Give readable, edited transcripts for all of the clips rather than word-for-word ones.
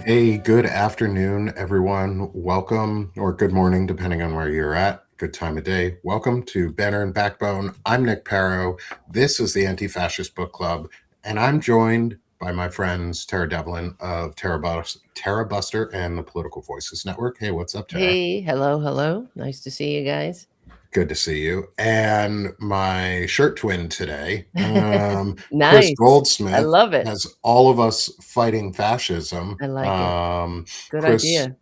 Hey, good afternoon, everyone. Welcome, or good morning, depending on where you're at. Good time of day. Welcome to Banner and Backbone. I'm Nick Paro. This is the Anti-Fascist Book Club, and I'm joined by my friends Tara Devlin of Tarabuster and the Political Voices Network. Hey, what's up, Tara? Hey, hello. Nice to see you guys. Good to see you. And my shirt twin today, Chris Nice. I Goldsmith, love it. has all of us fighting fascism. I like it. Good Chris idea.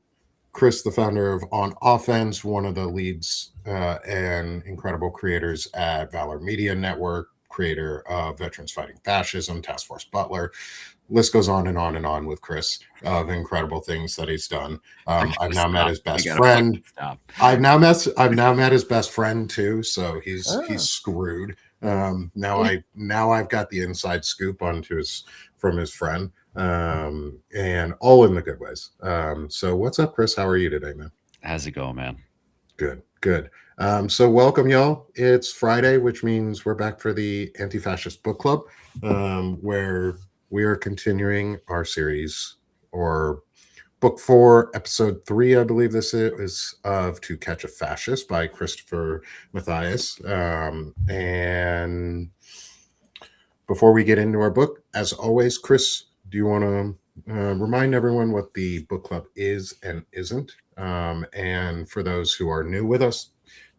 Chris, the founder of On Offense, one of the leads and incredible creators at Valor Media Network, creator of Veterans Fighting Fascism, Task Force Butler. List goes on and on and on with Chris of incredible things that he's done. I've now met his best friend. Stop. I've now met his best friend too, so he's Oh. screwed. Now I've got the inside scoop from his friend, and all in the good ways. So what's up, Chris? How are you today, man? How's it going, man? Good. So welcome, y'all. It's Friday, which means we're back for the Anti-Fascist Book Club, where we are continuing our series, or book 4, episode 3, I believe this is, of To Catch a Fascist by Christopher Matthias. And before we get into our book, as always, Chris, do you want to remind everyone what the book club is and isn't? And for those who are new with us,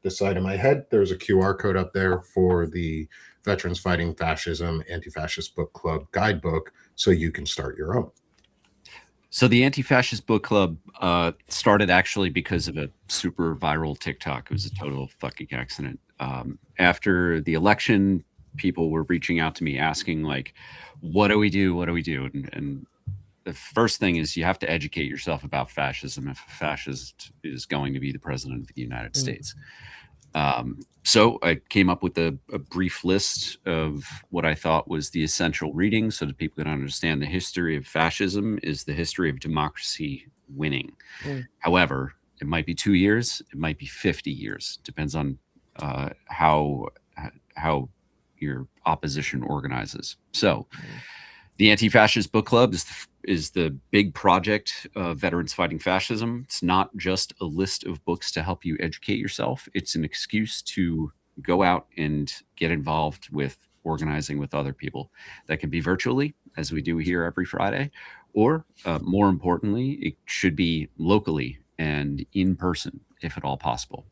this side of my head, there's a QR code up there for the Veterans Fighting Fascism Anti-Fascist Book Club guidebook, so you can start your own. So the Anti-Fascist Book Club started actually because of a super viral TikTok. It was a total fucking accident. After the election, people were reaching out to me asking, like, what do we do? What do we do? And the first thing is you have to educate yourself about fascism if a fascist is going to be the president of the United States. So I came up with a brief list of what I thought was the essential reading so that people can understand the history of fascism is the history of democracy winning. However, it might be 2 years, it might be 50 years. Depends on how your opposition organizes. So the Anti-Fascist Book Club is the big project of Veterans Fighting Fascism. It's not just a list of books to help you educate yourself. It's an excuse to go out and get involved with organizing with other people. That can be virtually, as we do here every Friday, or more importantly, it should be locally and in person, if at all possible.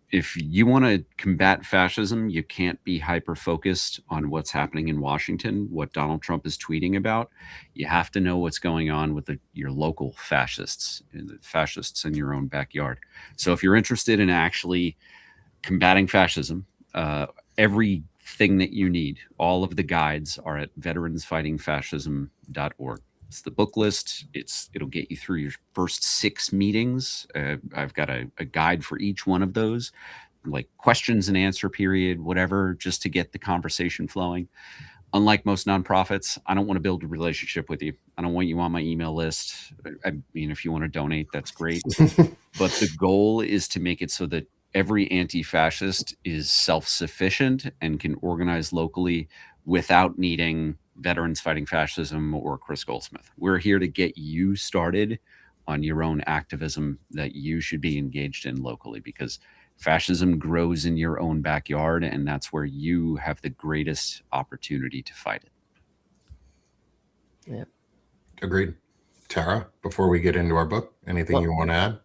If you want to combat fascism, you can't be hyper-focused on what's happening in Washington, what Donald Trump is tweeting about. You have to know what's going on with your local fascists, the fascists in your own backyard. So if you're interested in actually combating fascism, everything that you need, all of the guides are at veteransfightingfascism.org. It's the book list. It'll get you through your first 6 meetings. I've got a guide for each one of those, like questions and answer period, whatever, just to get the conversation flowing. Unlike most nonprofits, I don't want to build a relationship with you. I don't want you on my email list. I mean, if you want to donate, that's great. But the goal is to make it so that every anti-fascist is self-sufficient and can organize locally without needing Veterans Fighting Fascism or Chris Goldsmith. We're here to get you started on your own activism that you should be engaged in locally, because fascism grows in your own backyard, and that's where you have the greatest opportunity to fight it. Yeah. Agreed. Tara, before we get into our book, anything you want to add?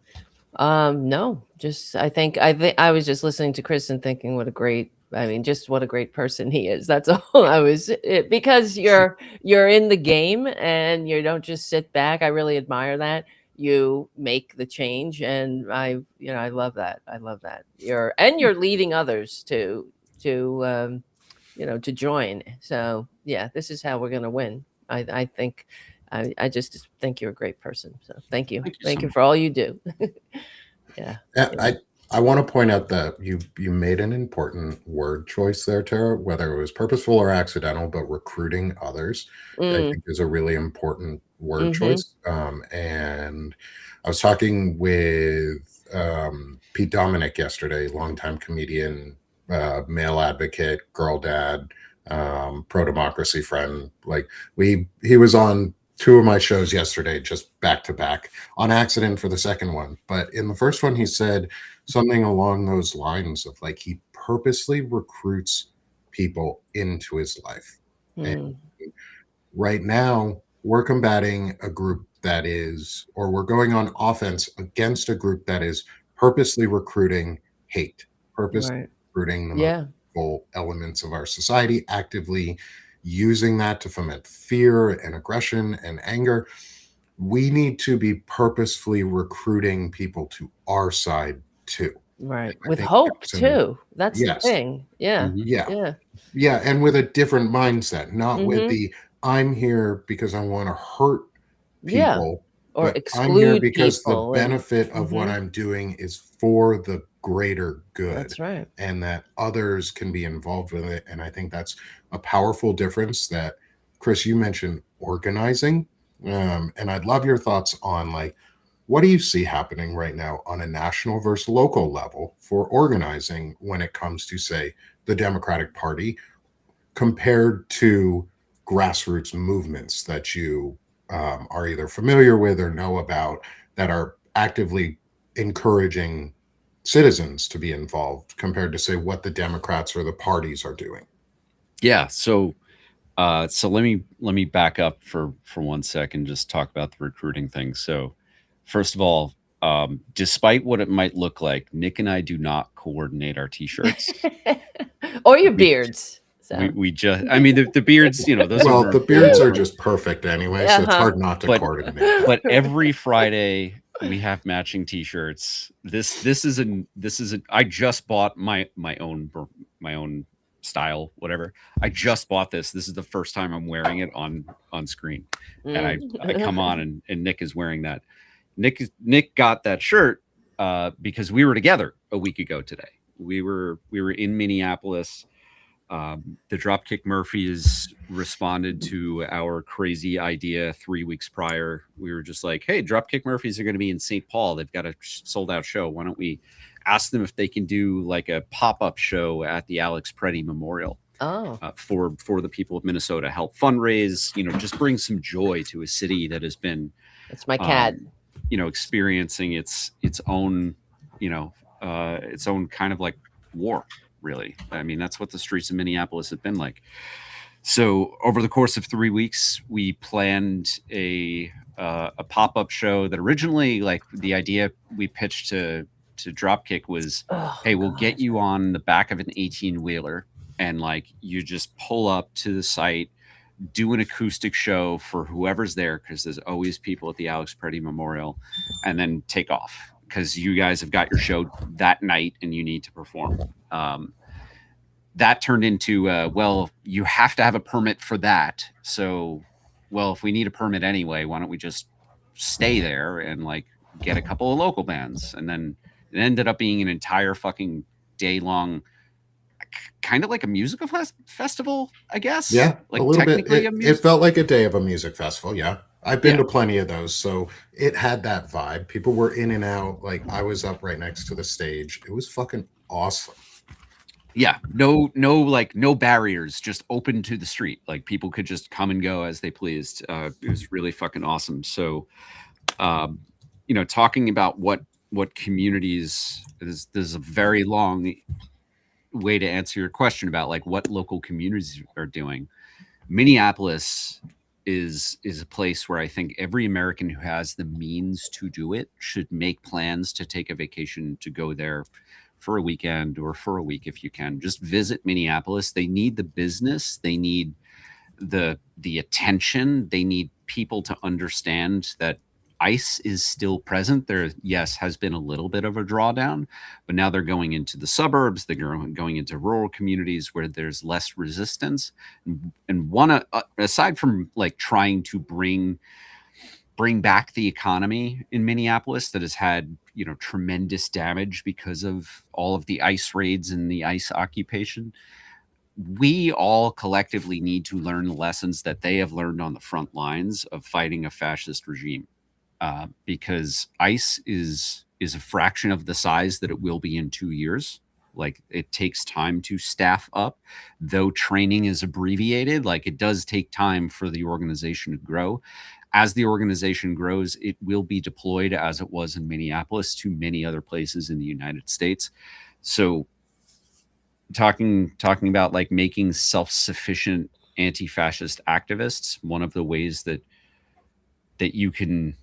No, just I think I was just listening to Chris and thinking what a great person he is. That's all because you're in the game and you don't just sit back. I really admire that. You make the change, and I love that. I love that. You're leading others to join. So yeah, this is how we're going to win. I think I just think you're a great person. So thank you. Thank you for all you do. Yeah. I want to point out that you made an important word choice there, Tara, whether it was purposeful or accidental, but recruiting others, I think, is a really important word choice. And I was talking with Pete Dominic yesterday, longtime comedian, male advocate, girl dad, pro-democracy friend. Like he was on two of my shows yesterday, just back to back, on accident for the second one. But in the first one, he said something along those lines of like he purposely recruits people into his life. And Hmm. right now, we're combating a group that is, or we're going on offense against a group that is purposely recruiting hate, purposely Right. recruiting the most Yeah. evil elements of our society, actively using that to foment fear and aggression and anger. We need to be purposefully recruiting people to our side too. Right. I With think hope that's an too. That's the yes. thing. Yeah. Mhm. Yeah. Yeah. Yeah, and with a different mindset, not with Hmm. the "I'm here because I wanna hurt Yeah. people," Or but "I'm here exclude because the people and benefit of what hmm. I'm doing is for the greater good, That's right. and that others can be involved with it," and I think that's a powerful difference that Chris, you mentioned organizing, and I'd love your thoughts on, like, what do you see happening right now on a national versus local level for organizing when it comes to, say, the Democratic Party compared to grassroots movements that you are either familiar with or know about that are actively encouraging citizens to be involved compared to, say, what the Democrats or the parties are doing? Yeah. So let me back up for 1 second, just talk about the recruiting thing. So first of all, despite what it might look like, Nick and I do not coordinate our t-shirts. Or your We beards. So we just I mean the beards, those are Well, more the important. beards are just perfect anyway, so it's uh-huh. hard not to But coordinate. but every Friday we have matching t-shirts. This is I just bought my own style, whatever. I just bought this. This is the first time I'm wearing it on screen. And I come Mm. on and Nick is wearing that. Nick got that shirt because we were together a week ago today. We were in Minneapolis. The Dropkick Murphys responded to our crazy idea 3 weeks prior. We were just like, hey, Dropkick Murphys are going to be in St. Paul. They've got a sold out show. Why don't we ask them if they can do like a pop up show at the Alex Preddy Memorial Oh, for the people of Minnesota, help fundraise, just bring some joy to a city that has been, that's my cat. experiencing its own, its own kind of like war, really. I mean, that's what the streets of Minneapolis have been like. So over the course of 3 weeks, we planned a pop up show that originally, like the idea we pitched to Dropkick was, Oh hey, we'll get God. you on the back of an 18-wheeler and like you just pull up to the site, do an acoustic show for whoever's there because there's always people at the Alex Preddy Memorial, and then take off because you guys have got your show that night and you need to perform. That turned into, well, you have to have a permit for that. So, well, if we need a permit anyway, why don't we just stay there and like get a couple of local bands? And then it ended up being an entire fucking day long, kind of like a musical festival, I guess. Yeah, a Like little bit. technically a It music. felt like a day of a music festival. Yeah, I've been Yeah. to plenty of those, so it had that vibe. People were in and out. Like I was up right next to the stage. It was fucking awesome. Yeah, no barriers, just open to the street. Like people could just come and go as they pleased. It was really fucking awesome. So, um, talking about what communities, there's a very long way to answer your question about like what local communities are doing. Minneapolis is a place where I think every American who has the means to do it should make plans to take a vacation to go there for a weekend or for a week if you can. Just visit Minneapolis. They need the business. They need the attention. They need people to understand that ICE is still present. There, yes, has been a little bit of a drawdown, but now they're going into the suburbs. They're going into rural communities where there's less resistance. And one, aside from like trying to bring back the economy in Minneapolis that has had tremendous damage because of all of the ICE raids and the ICE occupation, we all collectively need to learn the lessons that they have learned on the front lines of fighting a fascist regime, because ICE is a fraction of the size that it will be in 2 years. Like it takes time to staff up, though training is abbreviated. Like it does take time for the organization to grow. as the organization grows, it will be deployed, as it was in Minneapolis, to many other places in the United States. So talking about like making self-sufficient anti-fascist activists, one of the ways that you can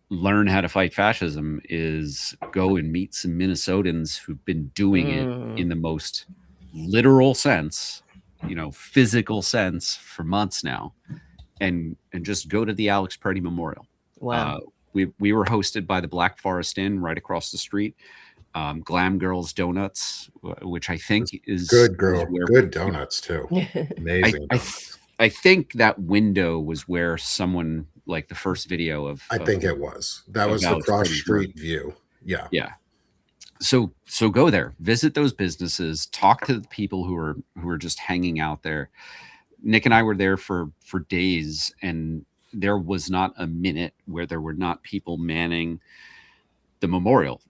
learn how to fight fascism is go and meet some Minnesotans who've been doing it in the most literal sense, physical sense for months now, and just go to the Alex Preddy Memorial. Wow. We were hosted by the Black Forest Inn right across the street. Glam Girls Donuts, which I think is good girl, is where good donuts too. Amazing donuts. I think that window was where someone, like the first video of I think it was. That was the Alex cross Preddy's street view. Yeah. Yeah. So go there, visit those businesses, talk to the people who are just hanging out there. Nick and I were there for days, and there was not a minute where there were not people manning the memorial,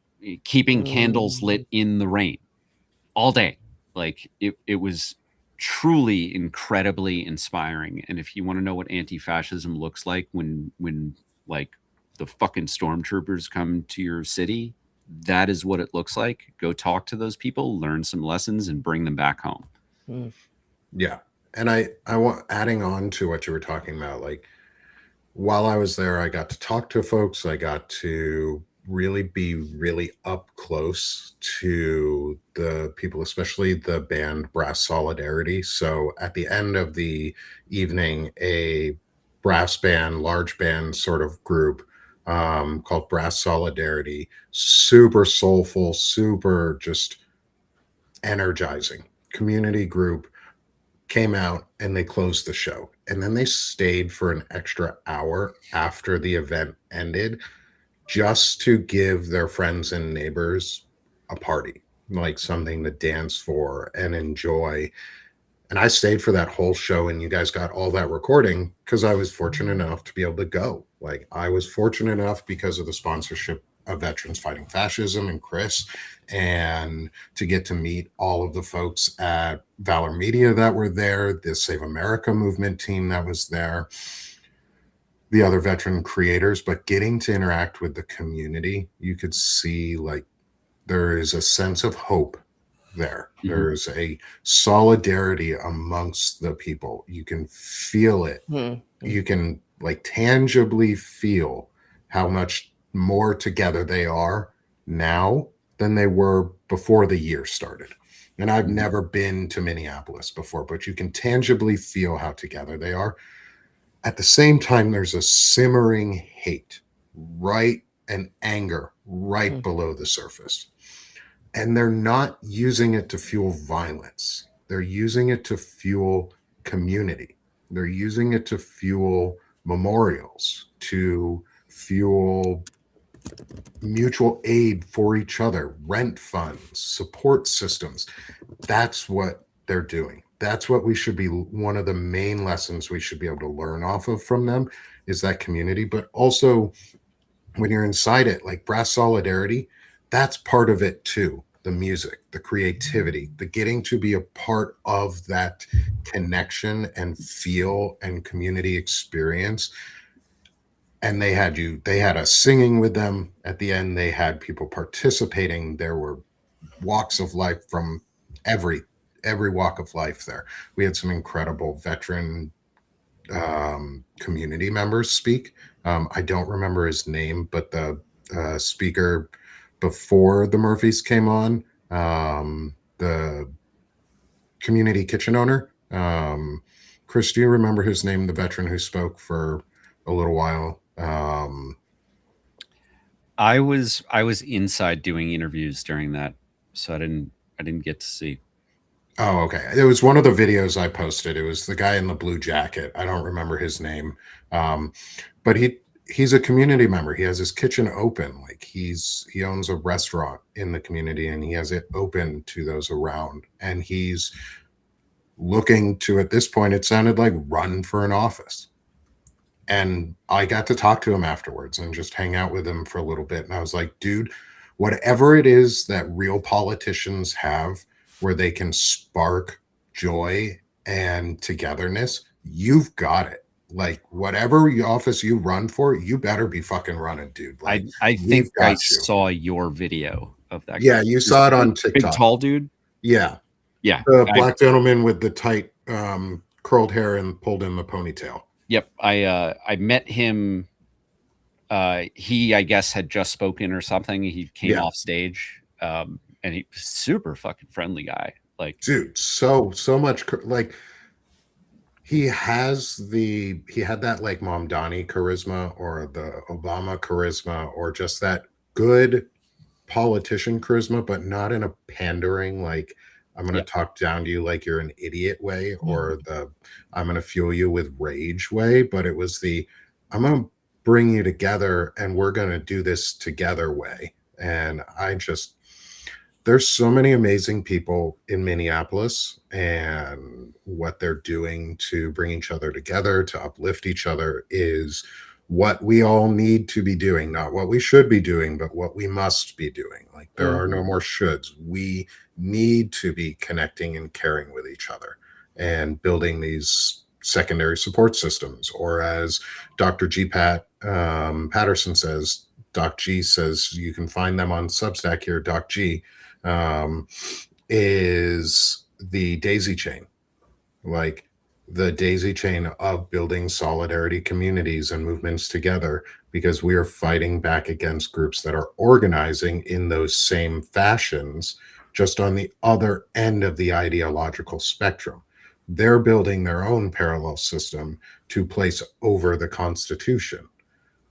keeping candles lit in the rain all day. Like it was truly incredibly inspiring. And if you want to know what anti-fascism looks like when like the fucking stormtroopers come to your city, that is what it looks like. Go talk to those people, learn some lessons, and bring them back home. Yeah. And I want, adding on to what you were talking about, like while I was there, I got to talk to folks. I got to really be really up close to the people, especially the band Brass Solidarity. So at the end of the evening, a brass band, large band sort of group called Brass Solidarity, super soulful, super just energizing community group, came out and they closed the show. And then they stayed for an extra hour after the event ended just to give their friends and neighbors a party, like something to dance for and enjoy. And I stayed for that whole show, and you guys got all that recording because I was fortunate enough to be able to go. Like, I was fortunate enough because of the sponsorship of Veterans Fighting Fascism and Chris, and to get to meet all of the folks at Valor Media that were there, the Save America movement team that was there, the other veteran creators, but getting to interact with the community, you could see like there is a sense of hope there. Mhm. There's a solidarity amongst the people. You can feel it. You can like tangibly feel how much more together they are now than they were before the year started. And I've never been to Minneapolis before, but you can tangibly feel how together they are. At the same time, there's a simmering hate, right, and anger right below the surface. And they're not using it to fuel violence. They're using it to fuel community. They're using it to fuel memorials, to fuel mutual aid for each other, rent funds, support systems. That's what they're doing. That's what we should be, one of the main lessons we should be able to learn off of from them is that community. But also when you're inside it, like Brass Solidarity, that's part of it too. The music, the creativity, the getting to be a part of that connection and feel and community experience. And they had us singing with them at the end. They had people participating. There were walks of life from every walk of life there. We had some incredible veteran community members speak. I don't remember his name, but the speaker before the Murphys came on, the community kitchen owner, Chris, do you remember his name? The veteran who spoke for a little while. I was inside doing interviews during that, so I didn't get to see. Oh, okay. It was one of the videos I posted. It was the guy in the blue jacket. I don't remember his name. But he's a community member. He has his kitchen open. Like he owns a restaurant in the community and he has it open to those around. And he's looking to, at this point, it sounded like run for an office. And I got to talk to him afterwards and just hang out with him for a little bit. And I was like, dude, whatever it is that real politicians have where they can spark joy and togetherness, you've got it. like whatever office you run for, you better be fucking running, dude. Like I we've think I got you. saw your video of that Yeah, guy. you This saw it on big TikTok. tall dude. Yeah, Yeah. the black gentleman with the tight curled hair and pulled in the ponytail. Yep. I met him. He, I guess, had just spoken or something. He came Yeah. off stage, and he super fucking friendly guy. Like, Dude, so much like he had that like Mom Donnie charisma or the Obama charisma or just that good politician charisma, but not in a pandering, like, I'm going to Yep. talk down to you like you're an idiot way, or the I'm going to fuel you with rage way. But it was the I'm going to bring you together and we're going to do this together way. And there's so many amazing people in Minneapolis and what they're doing to bring each other together, to uplift each other is what we all need to be doing, not what we should be doing, but what we must be doing. Like there are no more shoulds. We need to be connecting and caring with each other and building these secondary support systems. Or as Dr. G. Patterson says, Doc G says, you can find them on Substack here, Doc G, is the daisy chain. Like the daisy chain of building solidarity communities and movements together, because we are fighting back against groups that are organizing in those same fashions, just on the other end of the ideological spectrum. They're building their own parallel system to place over the Constitution.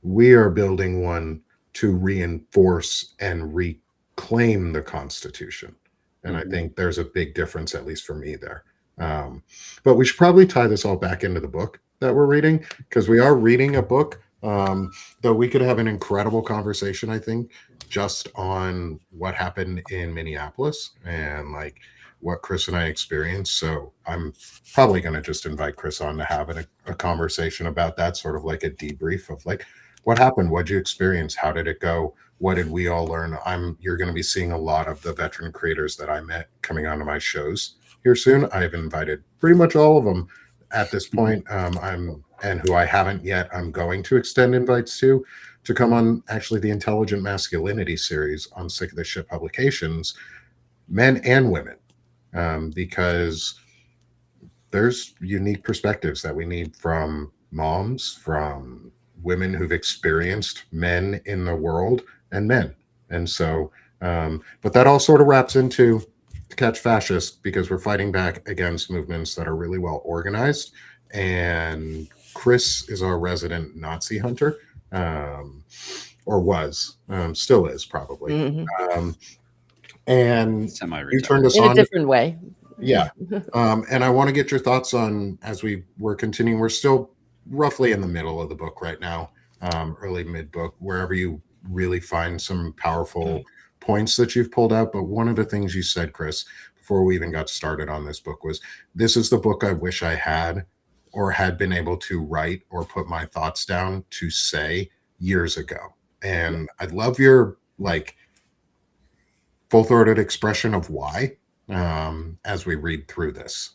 We are building one to reinforce and reclaim the Constitution. And I think there's a big difference, at least for me, there. But we should probably tie this all back into the book that we're reading, because we are reading a book. Though we could have an incredible conversation, I think, just on what happened in Minneapolis and like what Chris and I experienced. So I'm probably going to just invite Chris on to have a conversation about that, sort of like a debrief of like, what happened? What'd you experience? How did it go? What did we all learn? You're going to be seeing a lot of the veteran creators that I met coming onto my shows here soon. I've invited pretty much all of them at this point. And who I haven't yet, I'm going to extend invites to come on actually the Intelligent Masculinity series on Sick of This Shit Publications, men and women, because there's unique perspectives that we need from moms, from women who've experienced men in the world, and men. And so, but that all sort of wraps into to catch fascist, because we're fighting back against movements that are really well organized. And Chris is our resident Nazi hunter, or was, still is probably. And you semi-retired. turned us In on a different way. yeah. And I want to get your thoughts on, as we're continuing, we're still roughly in the middle of the book right now, early mid book, wherever you really find some powerful points that you've pulled out. But one of the things you said, Chris, before we even got started on this book was, this is the book I wish I had or had been able to write or put my thoughts down to say years ago. And I'd love your like full-throated expression of why, as we read through this.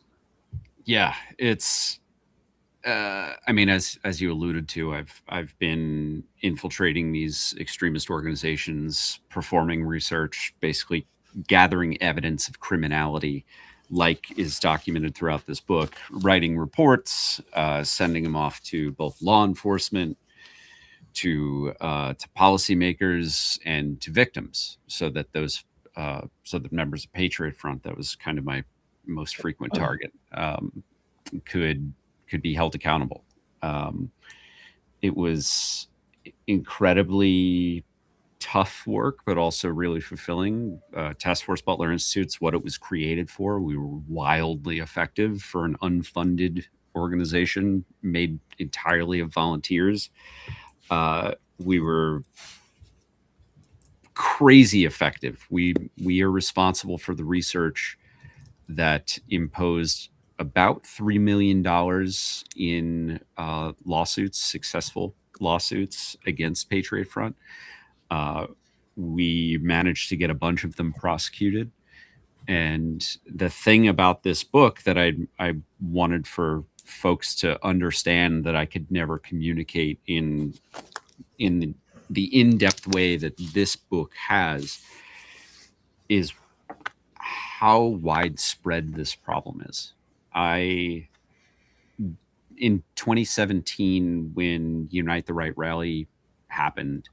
Yeah, it's I mean, as you alluded to, I've been infiltrating these extremist organizations, performing research, basically gathering evidence of criminality, like is documented throughout this book, writing reports, sending them off to both law enforcement, to policymakers, and to victims, so that so the members of Patriot Front, that was kind of my most frequent target, could be held accountable. It was incredibly tough work, but also really fulfilling. Task Force Butler Institute's what it was created for. We were wildly effective for an unfunded organization made entirely of volunteers. We were crazy effective. We are responsible for the research that imposed about $3 million in lawsuits, successful lawsuits against Patriot Front. We managed to get a bunch of them prosecuted. And the thing about this book that I wanted for folks to understand that I could never communicate in the in-depth way that this book has is how widespread this problem is. In 2017, when Unite the Right rally happened,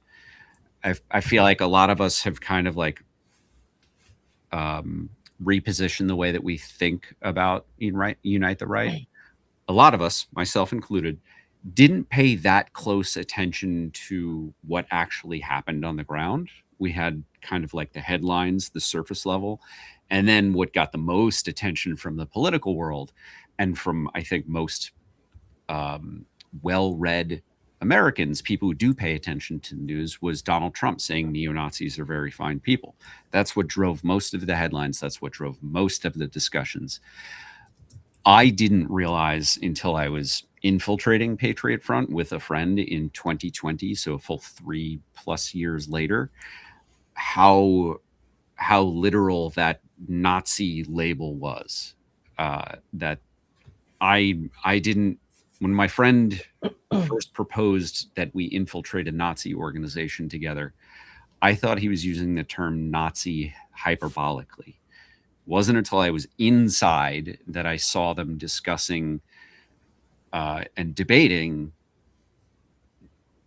I feel like a lot of us have kind of like repositioned the way that we think about Unite the Right. A lot of us, myself included, didn't pay that close attention to what actually happened on the ground. We had kind of like the headlines, the surface level, and then what got the most attention from the political world and from, I think, most well-read Americans, people who do pay attention to the news, was Donald Trump saying neo-Nazis are very fine people. That's what drove most of the headlines. That's what drove most of the discussions. I didn't realize until I was infiltrating Patriot Front with a friend in 2020, so a full 3+ years later, how literal that Nazi label was. That I didn't, when my friend first proposed that we infiltrate a Nazi organization together, I thought he was using the term Nazi hyperbolically. It wasn't until I was inside that I saw them discussing and debating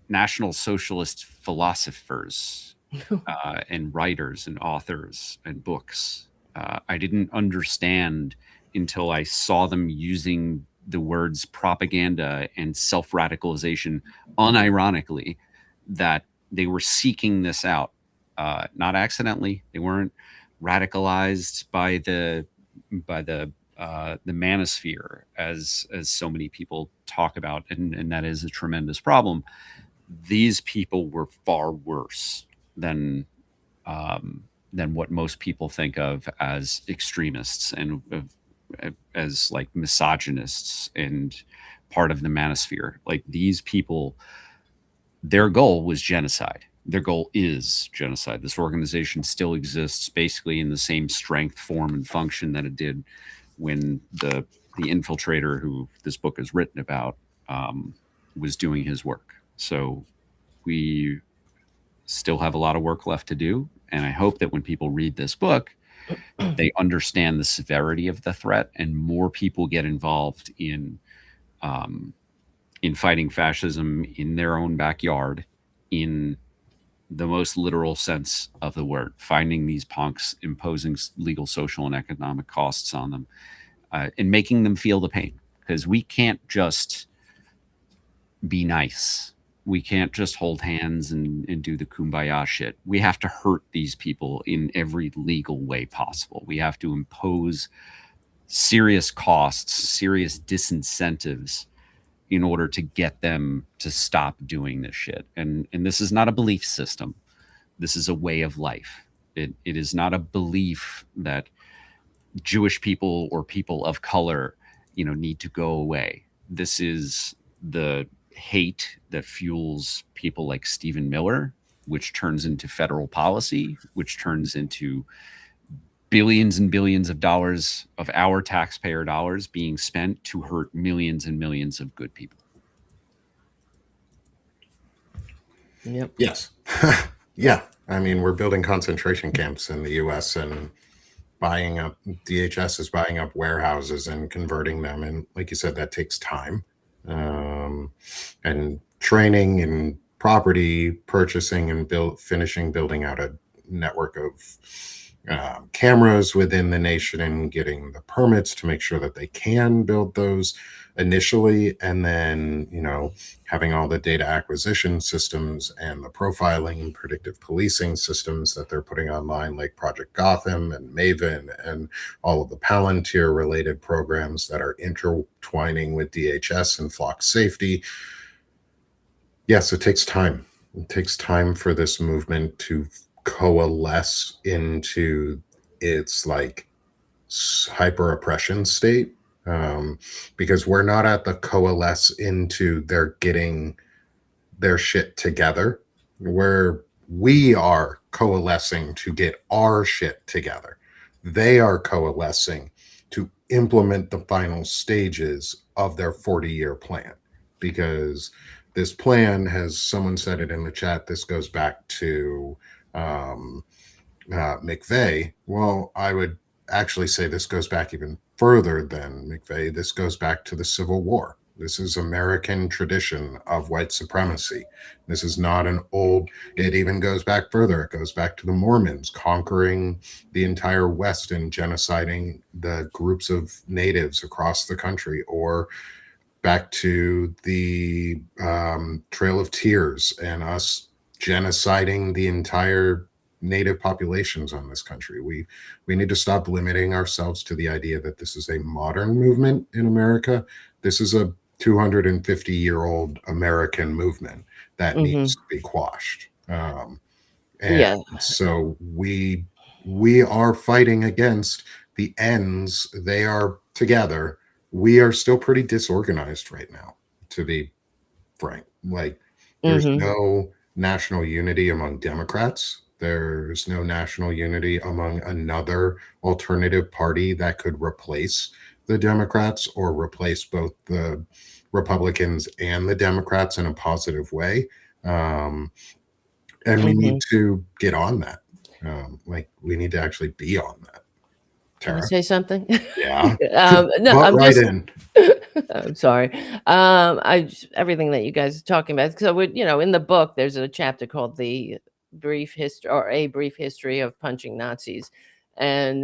National Socialist philosophers and writers and authors and books. I didn't understand until I saw them using the words propaganda and self-radicalization unironically that they were seeking this out, not accidentally. They weren't radicalized by the manosphere as so many people talk about, and that is a tremendous problem. These people were far worse than what most people think of as extremists and as like misogynists and part of the manosphere. Like, these people, their goal was genocide. Their goal is genocide. This organization still exists basically in the same strength, form, and function that it did when the infiltrator who this book is written about was doing his work. So we still have a lot of work left to do. And I hope that when people read this book, they understand the severity of the threat and more people get involved in fighting fascism in their own backyard, in the most literal sense of the word, finding these punks, imposing legal, social, and economic costs on them, and making them feel the pain. Because we can't just be nice. We can't just hold hands and do the kumbaya shit. We have to hurt these people in every legal way possible. We have to impose serious costs, serious disincentives in order to get them to stop doing this shit. And this is not a belief system. This is a way of life. It is not a belief that Jewish people or people of color, need to go away. This is the hate that fuels people like Stephen Miller, which turns into federal policy, which turns into billions and billions of dollars of our taxpayer dollars being spent to hurt millions and millions of good people. Yep. Yes. Yeah. I mean, we're building concentration camps in the US and DHS is buying up warehouses and converting them. And like you said, that takes time. And training and property purchasing and finishing building out a network of cameras within the nation and getting the permits to make sure that they can build those initially, and then having all the data acquisition systems and the profiling and predictive policing systems that they're putting online, like Project Gotham and Maven and all of the Palantir related programs that are intertwining with DHS and Flock Safety. Yes, it takes time. It takes time for this movement to coalesce into its like hyper oppression state, because we're not at the coalesce into they're getting their shit together, where we are coalescing to get our shit together. They are coalescing to implement the final stages of their 40-year plan, because this plan, has someone said it in the chat, this goes back to McVeigh. Well, I would actually say this goes back even further than McVeigh. This goes back to the Civil War. This is American tradition of white supremacy. This is not an old, it even goes back further. It goes back to the Mormons conquering the entire West and genociding the groups of natives across the country, or back to the Trail of Tears and us genociding the entire native populations on this country. We need to stop limiting ourselves to the idea that this is a modern movement in America. This is a 250-year-old American movement that needs to be quashed. And so we are fighting against the ends. They are together. We are still pretty disorganized right now, to be frank. Like, there's no national unity among Democrats. There's no national unity among another alternative party that could replace the Democrats, or replace both the Republicans and the Democrats in a positive way. And we need to get on that. Like, we need to actually be on that. Can I Tara? say something? Yeah. No, I'm right just. in. I'm sorry. Everything that you guys are talking about. So, in the book, there's a chapter called "The Brief History" or "A Brief History of Punching Nazis," and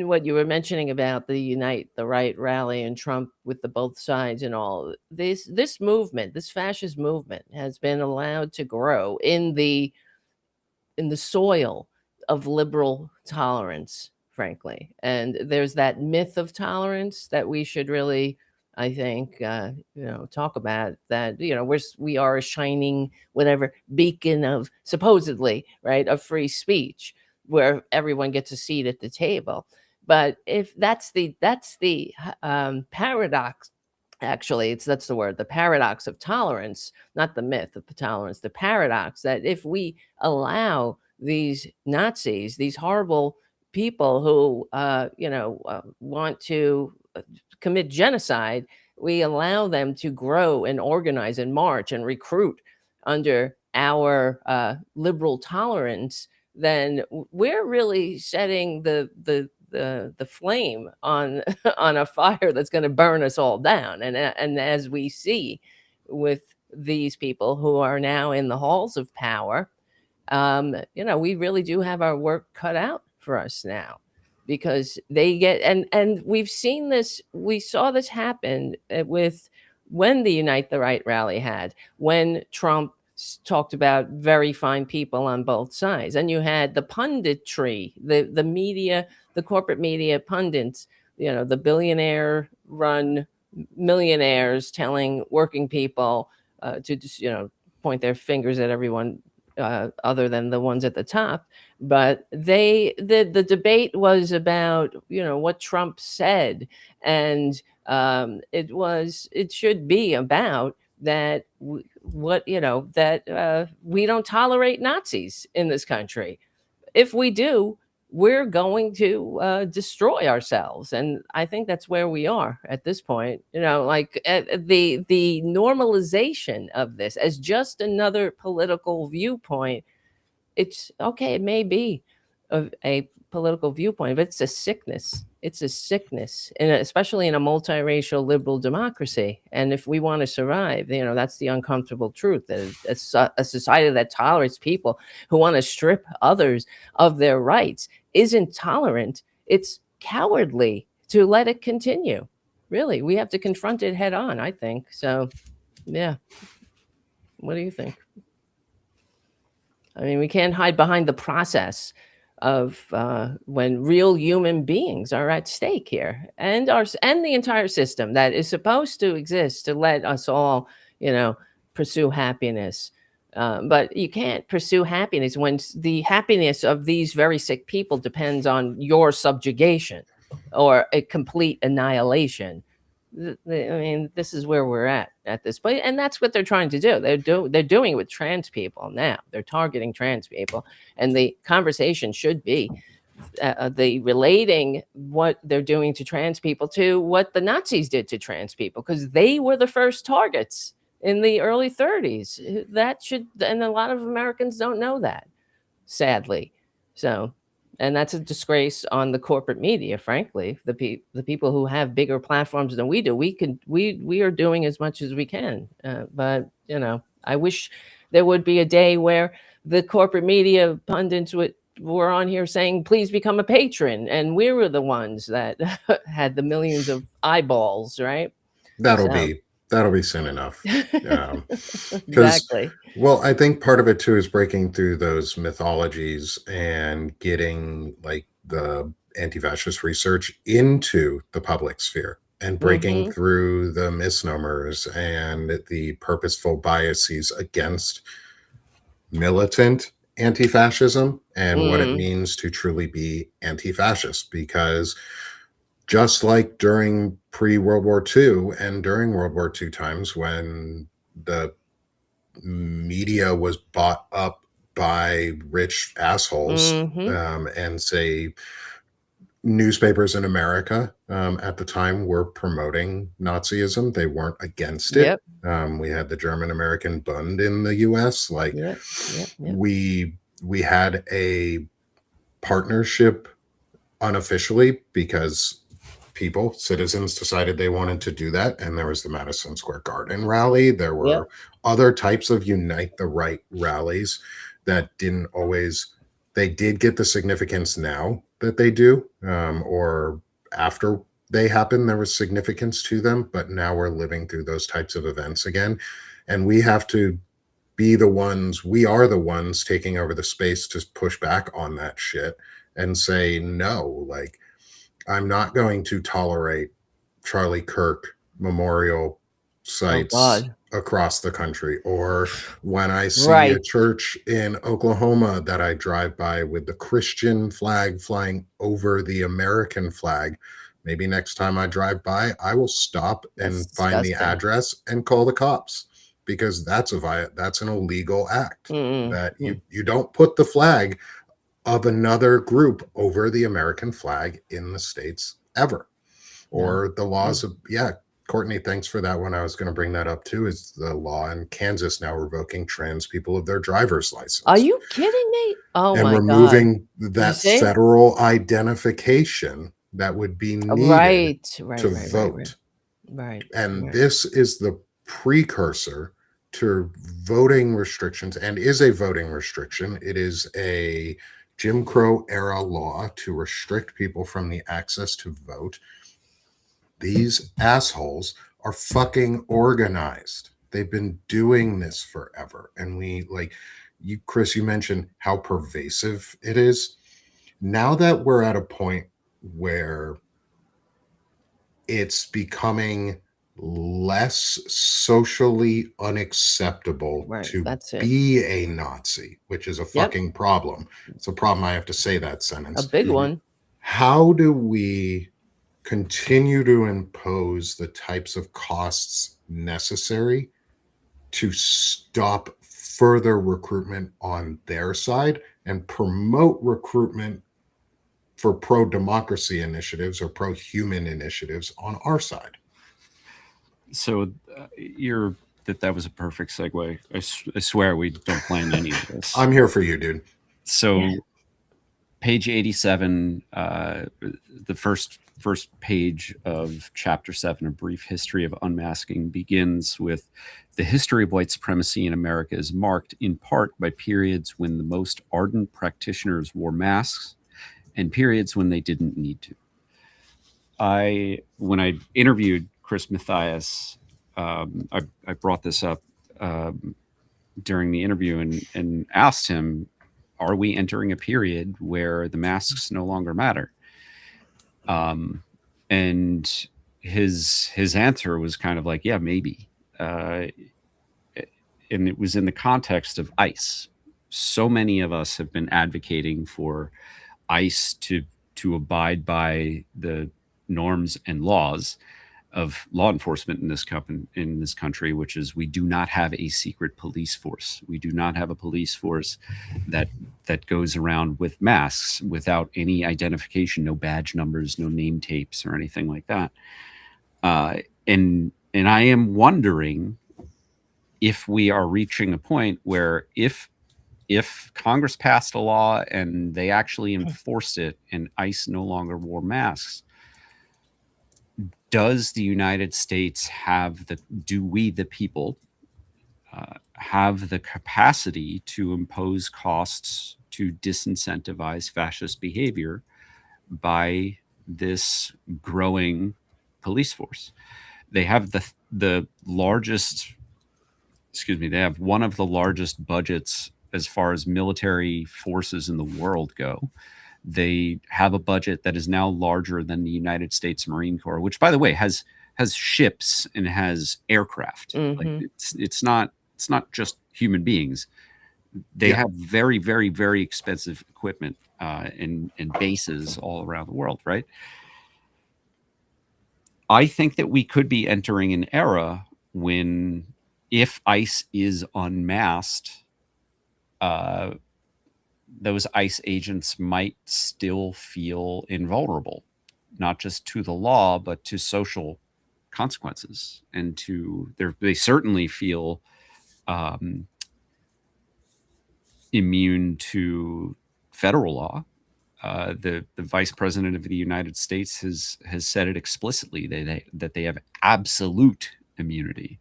what you were mentioning about the Unite the Right rally and Trump with the both sides and all this movement, this fascist movement, has been allowed to grow in the soil of liberal tolerance, frankly. And there's that myth of tolerance that we should really, I think, talk about, that, we are a shining, whatever, beacon of, supposedly, right, of free speech, where everyone gets a seat at the table. But if that's the paradox, actually, that's the word, the paradox of tolerance, not the myth of the tolerance, the paradox, that if we allow these Nazis, these horrible people who want to commit genocide, we allow them to grow and organize and march and recruit under our liberal tolerance, then we're really setting the flame on on a fire that's going to burn us all down. And as we see with these people who are now in the halls of power, we really do have our work cut out for us now, because they get, and we've seen this, we saw this happen with when the Unite the Right rally had, when Trump talked about very fine people on both sides, and you had the punditry, the media, the corporate media pundits, the billionaire run millionaires telling working people to just point their fingers at everyone other than the ones at the top. But the debate was about what Trump said, and it should be about that we don't tolerate Nazis in this country. If we do, we're going to destroy ourselves. And I think that's where we are at this point. The normalization of this as just another political viewpoint. It's okay, it may be a political viewpoint, but it's a sickness. It's a sickness, and especially in a multiracial liberal democracy. And if we want to survive, that's the uncomfortable truth, that a society that tolerates people who want to strip others of their rights isn't tolerant. It's cowardly to let it continue. Really, we have to confront it head on, I think. So, yeah. What do you think? I mean, we can't hide behind the process of when real human beings are at stake here, and the entire system that is supposed to exist to let us all, pursue happiness. But you can't pursue happiness when the happiness of these very sick people depends on your subjugation or a complete annihilation. I mean, this is where we're at this point, and that's what they're trying to do. They're doing it with trans people now. They're targeting trans people, and the conversation should be the relating what they're doing to trans people to what the Nazis did to trans people, because they were the first targets in the early 30s. That should, and a lot of Americans don't know that, sadly. So, and that's a disgrace on the corporate media, frankly. The people who have bigger platforms than we do, we are doing as much as we can. But you know, I wish there would be a day where the corporate media pundits were on here saying, please become a patron. And we were the ones that had the millions of eyeballs, right? That'll So, be soon enough. Because, exactly. well, I think part of it too is breaking through those mythologies and getting like the anti-fascist research into the public sphere and breaking Hmm. through the misnomers and the purposeful biases against militant anti-fascism and what it Mm. means to truly be anti-fascist. Because just like during pre-World War II and during World War II times, when the media was bought up by rich assholes, Hmm. and say newspapers in America at the time were promoting Nazism. They weren't against it. Yep. We had the German American Bund in the US. Like, Yep. Yep. Yep. we had a partnership unofficially because citizens decided they wanted to do that. And there was the Madison Square Garden rally. There Yep. were other types of Unite the Right rallies that didn't always, they did get the significance now that they do, or after they happen, there was significance to them. But now we're living through those types of events again. And we have to we are the ones taking over the space to push back on that shit and say, no, like, I'm not going to tolerate Charlie Kirk memorial Oh sites God. across the country, or when I see a Right. church in Oklahoma that I drive by with the Christian flag flying over the American flag. Maybe next time I drive by, I will stop That's and find the disgusting. address and call the cops, because that's that's an illegal act. Mm-mm. That you don't put the flag of another group over the American flag in the States ever. No. Or the laws of, yeah, Courtney, thanks for that one. I was going to bring that up too, is the law in Kansas now revoking trans people of their driver's Are license you kidding me? Oh and my God. removing You that see? federal identification that would be needed Right. Right. to Right. Right. Right. vote. Right. And Right. this is the precursor to voting restrictions, and is a voting restriction. It is a Jim Crow era law to restrict people from the access to vote. These assholes are fucking organized. They've been doing this forever. And we, like, you, Chris, you mentioned how pervasive it is. Now that we're at a point where it's becoming less socially unacceptable Right. to That's it. be a Nazi, which is a Yep. fucking problem. It's a problem. I have to say that A sentence. big one. How do we continue to impose the types of costs necessary to stop further recruitment on their side and promote recruitment for pro-democracy initiatives or pro-human initiatives on our side? So that was a perfect segue. I swear we don't plan any of this. I'm here for you, dude. So page 87, the first page of chapter 7, a brief history of unmasking, begins with: the history of white supremacy in America is marked in part by periods when the most ardent practitioners wore masks and periods when they didn't need to. When I interviewed Chris Mathias, I brought this up during the interview and asked him, are we entering a period where the masks no longer matter? And his answer was kind of like, yeah, maybe. And it was in the context of ICE. So many of us have been advocating for ICE to abide by the norms and laws. of law enforcement in this country, which is we do not have a secret police force. We do not have a police force that goes around with masks without any identification, no badge numbers, no name tapes or anything like that. And I am wondering if we are reaching a point where if Congress passed a law and they actually enforced it and ICE no longer wore masks, does the United States do we, the people, have the capacity to impose costs to disincentivize fascist behavior by this growing police force? They have the largest, they have one of the largest budgets as far as military forces in the world go. They have a budget that is now larger than the United States Marine Corps, which, by the way, has ships and has aircraft. Like it's not just human beings. They have very, very, very expensive equipment and bases all around the world, right? I think that we could be entering an era when, if ICE is unmasked, those ICE agents might still feel invulnerable, not just to the law, but to social consequences. And they certainly feel immune to federal law. The vice president of the United States has said it explicitly that they have absolute immunity,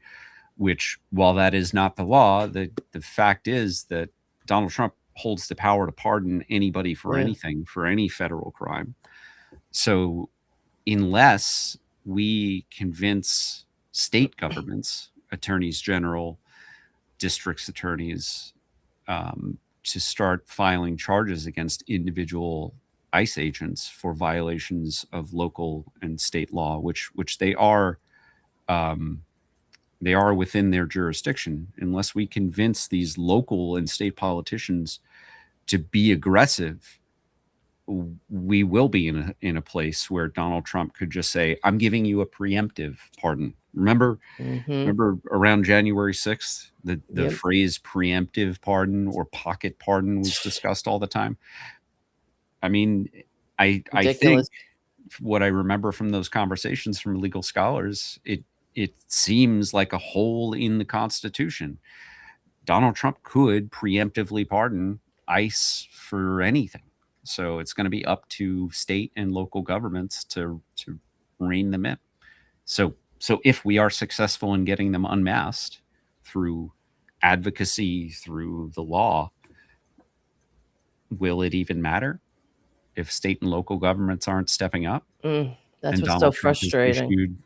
which, while that is not the law, the fact is that Donald Trump holds the power to pardon anybody for anything, for any federal crime. So unless we convince state governments, attorneys general, districts attorneys, to start filing charges against individual ICE agents for violations of local and state law, which they are within their jurisdiction, unless we convince these local and state politicians to be aggressive, we will be in a place where Donald Trump could just say, "I'm giving you a preemptive pardon." Remember around January 6th, the phrase preemptive pardon or pocket pardon was discussed all the time. I mean, I think what I remember from those conversations from legal scholars, it seems like a hole in the Constitution. Donald Trump could preemptively pardon ICE for anything. So it's going to be up to state and local governments to rein them in. So if we are successful in getting them unmasked through advocacy, through the law, will it even matter if state and local governments aren't stepping up? That's and what's Donald so Trump has frustrating. issued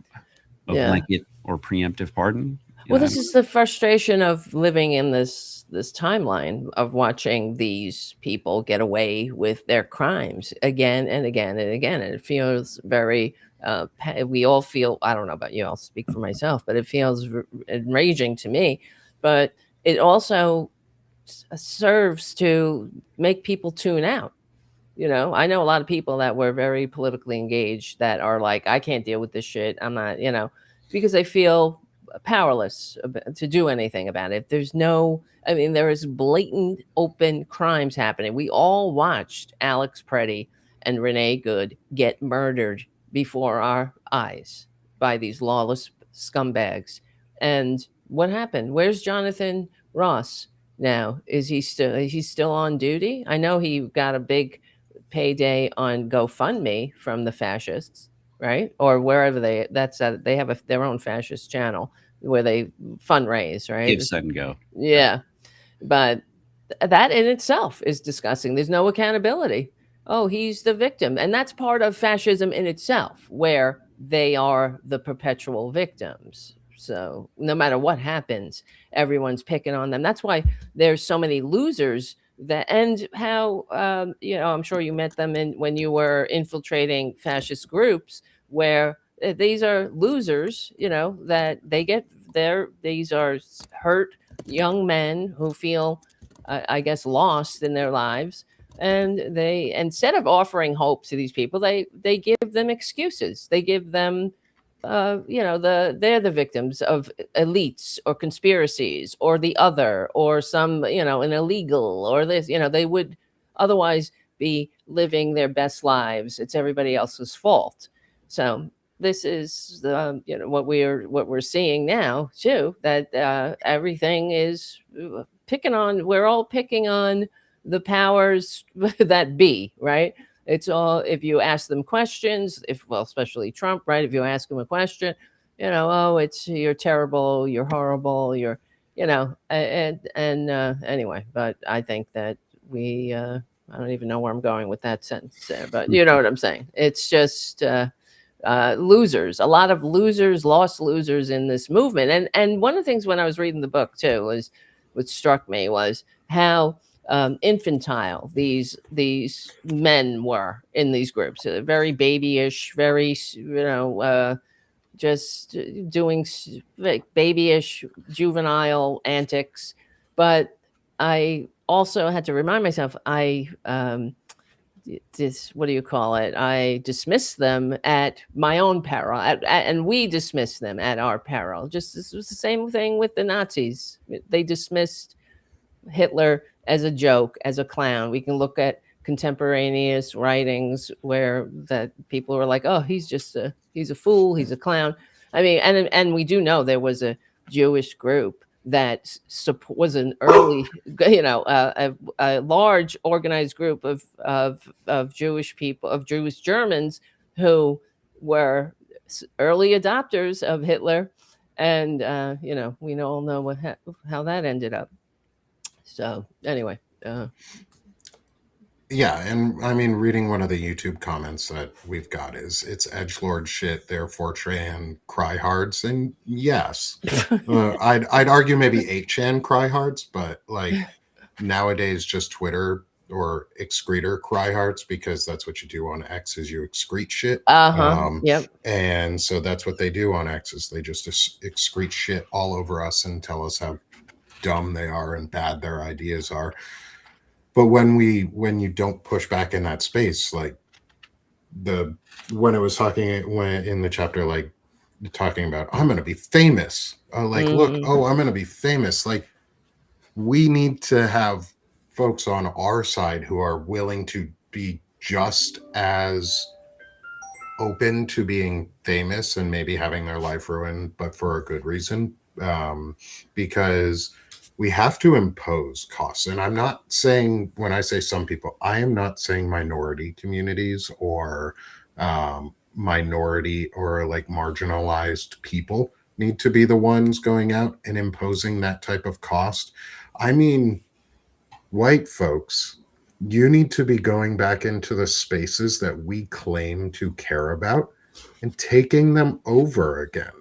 a blanket or preemptive pardon? Well, this is the frustration of living in this timeline of watching these people get away with their crimes again and again and again. And it feels very, we all feel, I don't know about you, I'll speak for myself, but it feels enraging to me. But it also serves to make people tune out. You know, I know a lot of people that were very politically engaged that are like, I can't deal with this shit. I'm not, because they feel powerless to do anything about it. There's no, I mean, there is blatant open crimes happening. We all watched Alex Preddy and Renee Good get murdered before our eyes by these lawless scumbags. And what happened? Where's Jonathan Ross now? Is he's still on duty? I know he got a big payday on GoFundMe from the fascists, right? Or wherever they have their own fascist channel where they fundraise, right? Give, set, and go. Yeah. But that in itself is disgusting. There's no accountability. Oh, he's the victim. And that's part of fascism in itself, where they are the perpetual victims. So no matter what happens, everyone's picking on them. That's why there's so many losers and how I'm sure you met them when you were infiltrating fascist groups, where these are losers, that they get these are hurt young men who feel I guess lost in their lives, and they, instead of offering hope to these people, they give them excuses. They give them they're the victims of elites or conspiracies or the other or some, an illegal or this, they would otherwise be living their best lives. It's everybody else's fault. So this is what we're seeing now too, that everything is we're all picking on the powers that be, right? It's all, if you ask them questions, especially Trump, right? If you ask him a question, oh, it's, you're terrible, you're horrible, anyway, but I think that I don't even know where I'm going with that sentence there, but you know what I'm saying. It's just losers, a lot of losers, lost losers in this movement. And one of the things when I was reading the book too was, what struck me was how infantile these men were in these groups, very babyish, very just doing like babyish juvenile antics. But I also had to remind myself, what do you call it? I dismissed them at my own peril, and we dismissed them at our peril. Just, this was the same thing with the Nazis. They dismissed Hitler as a joke, as a clown. We can look at contemporaneous writings where that people were like, "Oh, he's a fool, he's a clown." I mean, and we do know there was a Jewish group that was an early, a large organized group of Jewish people, of Jewish Germans who were early adopters of Hitler, and we all know how that ended up. So anyway, Yeah, and I mean, reading one of the YouTube comments that we've got is, it's edgelord shit, therefore Tran cry hards, and yes, I'd argue maybe 8chan cry hards, but like nowadays just Twitter or excreter cry hards, because that's what you do on X, is you excrete shit. Yep. And so that's what they do on X, is they just excrete shit all over us and tell us how dumb they are and bad their ideas are. But when you don't push back in that space, like when it was in the chapter, like talking about, I'm going to be famous, look, I'm going to be famous. Like, we need to have folks on our side who are willing to be just as open to being famous and maybe having their life ruined, but for a good reason. Because we have to impose costs. And I'm not saying, when I say some people, I am not saying minority communities or minority or like marginalized people need to be the ones going out and imposing that type of cost. I mean, white folks, you need to be going back into the spaces that we claim to care about and taking them over again.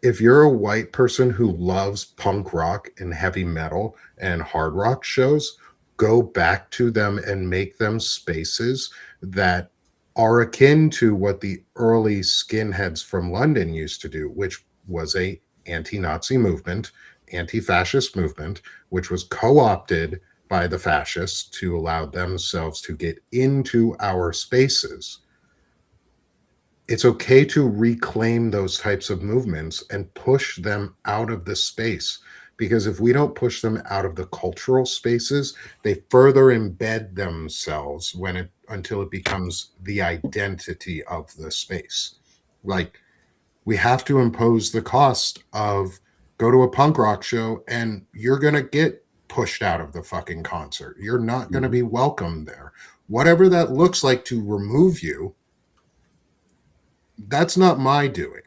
If you're a white person who loves punk rock and heavy metal and hard rock shows, go back to them and make them spaces that are akin to what the early skinheads from London used to do, which was a anti-Nazi movement, anti-fascist movement, which was co-opted by the fascists to allow themselves to get into our spaces. It's okay to reclaim those types of movements and push them out of the space, because if we don't push them out of the cultural spaces, they further embed themselves until it becomes the identity of the space. Like, we have to impose the cost of, go to a punk rock show and you're going to get pushed out of the fucking concert. You're not going to be welcome there. Whatever that looks like to remove you, that's not my doing.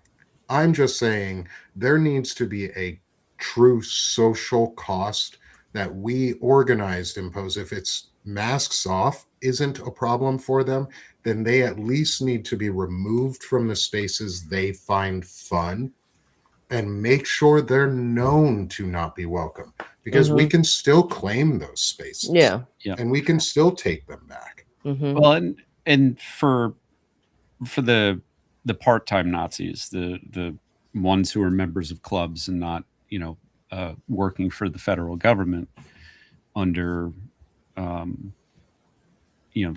I'm just saying there needs to be a true social cost that we organized impose. If it's masks off isn't a problem for them, then they at least need to be removed from the spaces they find fun, and make sure they're known to not be welcome, because we can still claim those spaces. Yeah. And we can still take them back. Well, and for the part-time Nazis, the ones who are members of clubs and not, working for the federal government under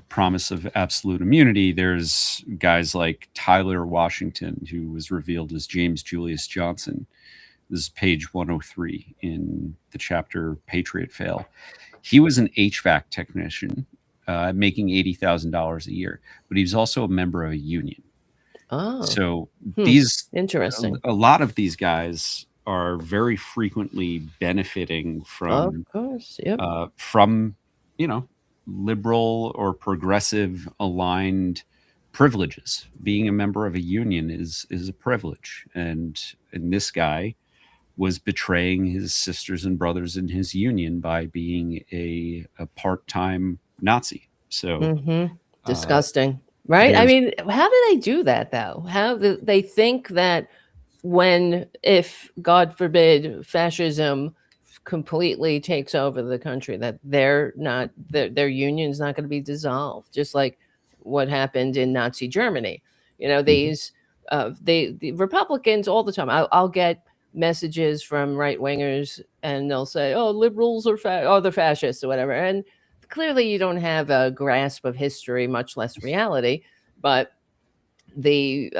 promise of absolute immunity, there's guys like Tyler Washington, who was revealed as James Julius Johnson. This is page 103 in the chapter Patriot Fail. He was an HVAC technician, making $80,000 a year, but he was also a member of a union. Oh, So interesting. a lot of these guys are very frequently benefiting Of from course, yep. from liberal or progressive aligned privileges. Being a member of a union is a privilege, and this guy was betraying his sisters and brothers in his union by being a part-time Nazi. So Disgusting, right? I mean, how do they do that though? How do they think that if God forbid fascism completely takes over the country, that their union's not going to be dissolved, just like what happened in Nazi Germany? These the Republicans all the time. I'll get messages from right wingers, and they'll say, "Oh, liberals are they're fascists or whatever," and clearly you don't have a grasp of history, much less reality. But the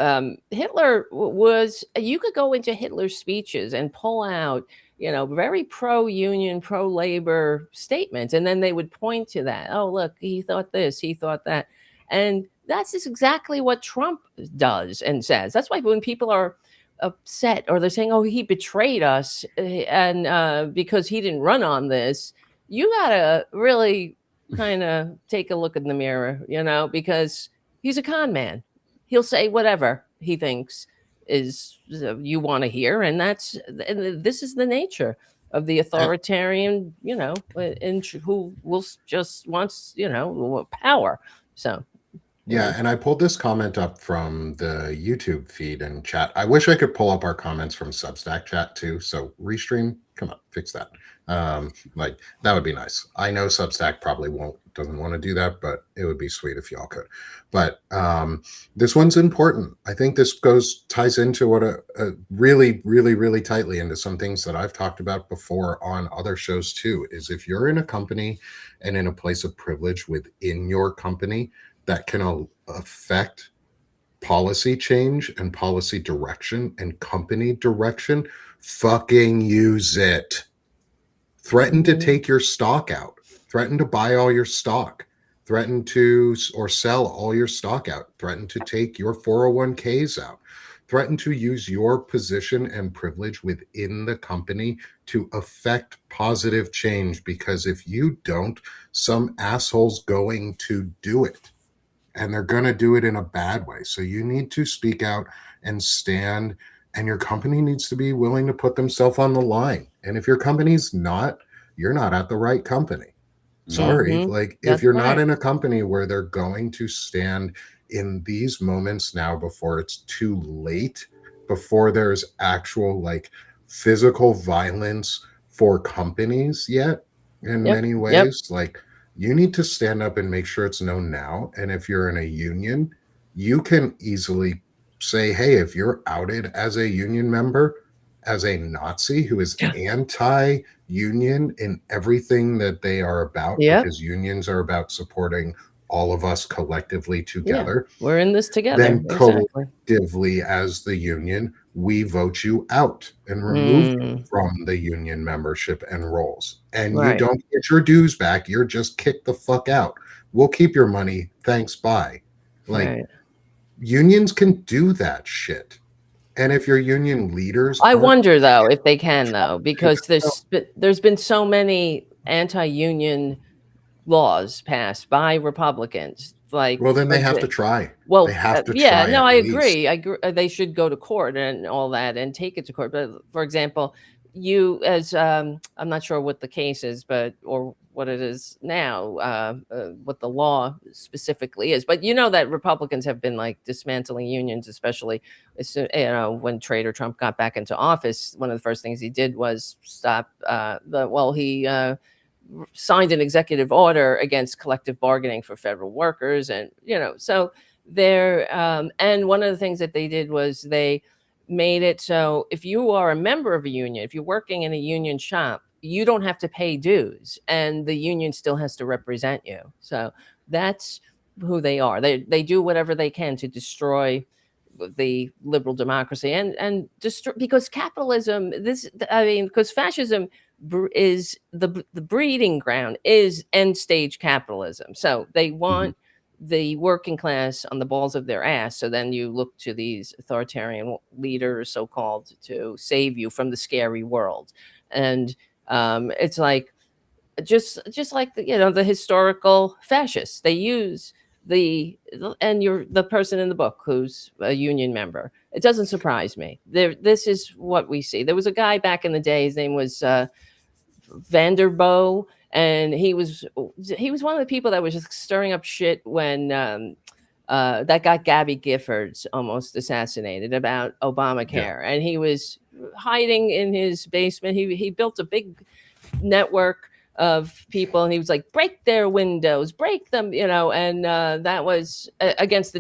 Hitler was, you could go into Hitler's speeches and pull out very pro-union, pro-labor statements, and then they would point to that. Oh, look, he thought this, he thought that. And that's just exactly what Trump does and says. That's why when people are upset or they're saying, oh, he betrayed us, and because he didn't run on this, you gotta really kind of take a look in the mirror, because he's a con man. He'll say whatever he thinks is you want to hear, and this is the nature of the authoritarian, who will just wants power. So yeah, and I pulled this comment up from the YouTube feed and chat. I wish I could pull up our comments from Substack chat too. So Restream, come on, fix that. Like that would be nice. I know Substack probably doesn't want to do that, but it would be sweet if y'all could. But this one's important. I think this ties into what a really, really, really tightly into some things that I've talked about before on other shows too. Is if you're in a company and in a place of privilege within your company that can affect policy change and policy direction and company direction, fucking use it. Threaten to take your stock out. Threaten to buy all your stock. Threaten to or sell all your stock out. Threaten to take your 401ks out. Threaten to use your position and privilege within the company to affect positive change, because if you don't, some asshole's going to do it. And they're going to do it in a bad way. So you need to speak out and stand, and your company needs to be willing to put themselves on the line. And if your company's not, you're not at the right company. Sorry. Like if you're not in a company where they're going to stand in these moments now before it's too late, before there's actual like physical violence for companies yet, in many ways, like you need to stand up and make sure it's known now. And if you're in a union, you can easily say, hey, if you're outed as a union member, as a Nazi who is anti-union in everything that they are about, because unions are about supporting all of us collectively together. We're in this together. Then collectively as the union, we vote you out and remove you from the union membership and roles. And you don't get your dues back. You're just kicked the fuck out. We'll keep your money. Thanks. Bye. Like unions can do that shit. And if your union leaders, I wonder though if they can though, because there's been so many anti-union laws passed by Republicans. Like, well, then they have to try. Well, they have to yeah, try no, I least. agree. They should go to court and all that and take it to court. But for example, you as I'm not sure what the case is, or what it is now, what the law specifically is. But you know that Republicans have been like dismantling unions, especially when Trader Trump got back into office. One of the first things he did was stop he signed an executive order against collective bargaining for federal workers, and so there. And one of the things that they did was they made it so if you are a member of a union, if you're working in a union shop, you don't have to pay dues, and the union still has to represent you. So that's who they are. They do whatever they can to destroy the liberal democracy and destroy, because capitalism, this, I mean, because fascism is the breeding ground is end stage capitalism. So they want the working class on the balls of their ass. So then you look to these authoritarian leaders, so called, to save you from the scary world. And it's like, just like the, the historical fascists, they use and you're the person in the book who's a union member. It doesn't surprise me. This is what we see. There was a guy back in the day, his name was Vanderbo, and he was one of the people that was just stirring up shit when that got Gabby Giffords almost assassinated about Obamacare. And he was hiding in his basement. He built a big network of people, and he was like, break their windows, break them, and that was against the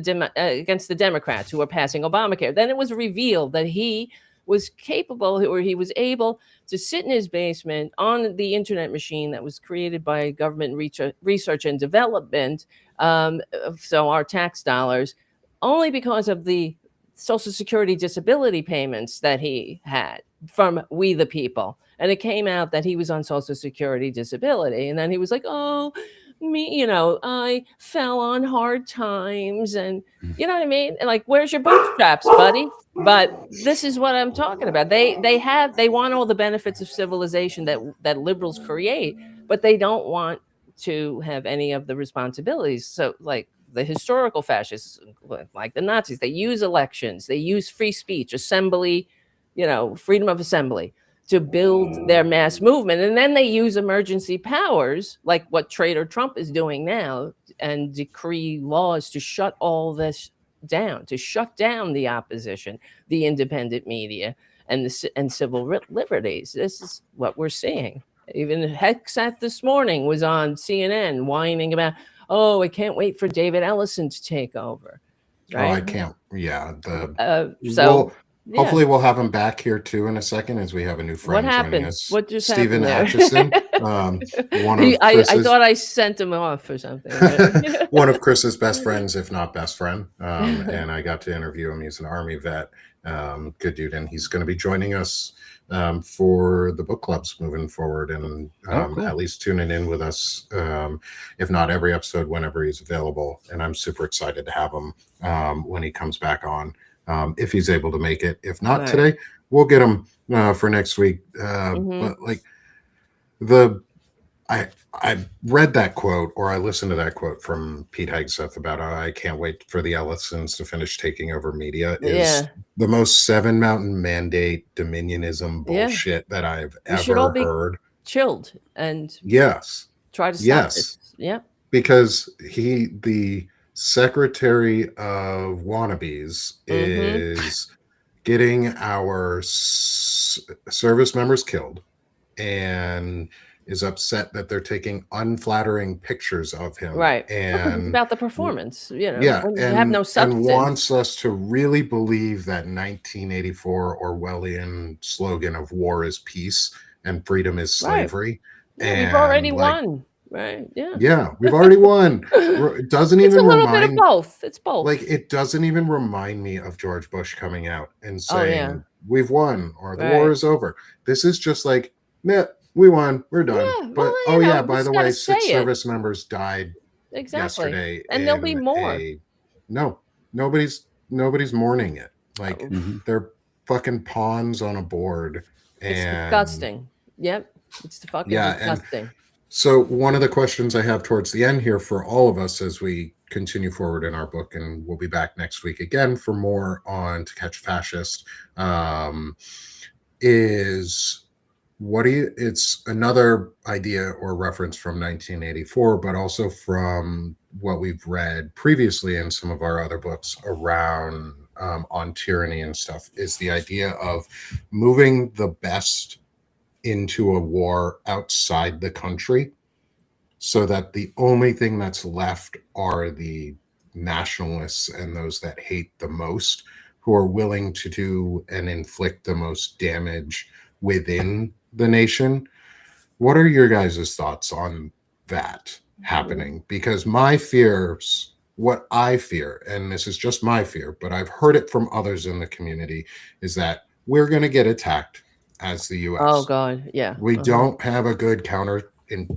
Democrats who were passing Obamacare. Then it was revealed that he was capable, or he was able to sit in his basement on the internet machine that was created by government research and development, so our tax dollars, only because of the Social Security disability payments that he had from We the People. And it came out that he was on Social Security disability. And then he was like, oh, me, I fell on hard times. And you know what I mean? And like, where's your bootstraps, buddy? But this is what I'm talking about. They want all the benefits of civilization that liberals create, but they don't want to have any of the responsibilities. So like the historical fascists, like the Nazis, they use elections, they use free speech, assembly, freedom of assembly to build their mass movement. And then they use emergency powers, like what Trader Trump is doing now, and decree laws to shut all this down, to shut down the opposition, the independent media, and civil liberties. This is what we're seeing. Even Hexat this morning was on CNN whining about, oh, I can't wait for David Ellison to take over. Right? Oh, I can't. Yeah. Hopefully we'll have him back here too in a second, as we have a new friend joining us. What just Stephen happened there? Atchison, I thought I sent him off or something. one of Chris's best friends, if not best friend. And I got to interview him. He's an Army vet, good dude, and he's going to be joining us for the book clubs moving forward, and cool. At least tuning in with us, if not every episode, whenever he's available. And I'm super excited to have him when he comes back on. If he's able to make it. If not today, we'll get him for next week. But like I read that quote, or I listened to that quote from Pete Hegseth about I can't wait for the Ellisons to finish taking over media, is the most Seven Mountain Mandate dominionism bullshit that I've ever heard. Chilled and try to stop this. Because the Secretary of Wannabes is getting our service members killed, and is upset that they're taking unflattering pictures of him. Right. And it's about the performance, when you and, have no substance. And wants us to really believe that 1984 Orwellian slogan of war is peace and freedom is slavery. Right. And we've already won. Right. Yeah, we've already won. It doesn't even a little bit of both. It's both. Like, it doesn't even remind me of George Bush coming out and saying we've won, or the war is over. This is just like, we won, we're done. But by the way, 6 service members died yesterday, and there'll be more. Nobody's mourning it. Like, they're fucking pawns on a board. It's disgusting. Yep, it's fucking disgusting. So one of the questions I have towards the end here for all of us as we continue forward in our book, and we'll be back next week again for more on To Catch Fascist, is it's another idea or reference from 1984, but also from what we've read previously in some of our other books around on tyranny and stuff, is the idea of moving the best into a war outside the country, so that the only thing that's left are the nationalists and those that hate the most, who are willing to do and inflict the most damage within the nation. What are your guys' thoughts on that happening? Because my fears, what I fear, and this is just my fear, but I've heard it from others in the community, is that we're going to get attacked as the US. Oh God, yeah. We don't have a good counter in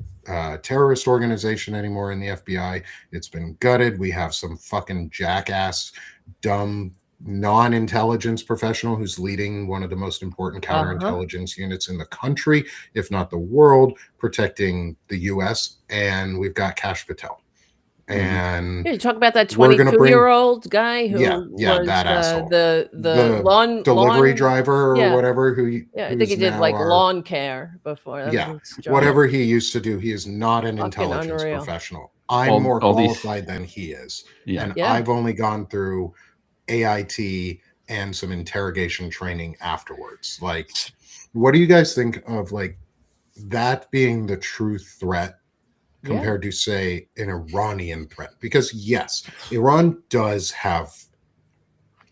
terrorist organization anymore in the FBI. It's been gutted. We have some fucking jackass, dumb, non-intelligence professional who's leading one of the most important counterintelligence units in the country, if not the world, protecting the US. And we've got Kash Patel. And yeah, you talk about that we're gonna bring- 22-year-old guy who was that asshole. the The delivery driver or whatever. I think he did like lawn care before. That was his job. Whatever he used to do, he is not an Fucking intelligence unreal. professional. I'm more qualified than he is. And I've only gone through AIT and some interrogation training afterwards. Like, what do you guys think of like that being the true threat compared to, say, an Iranian threat? Because yes, Iran does have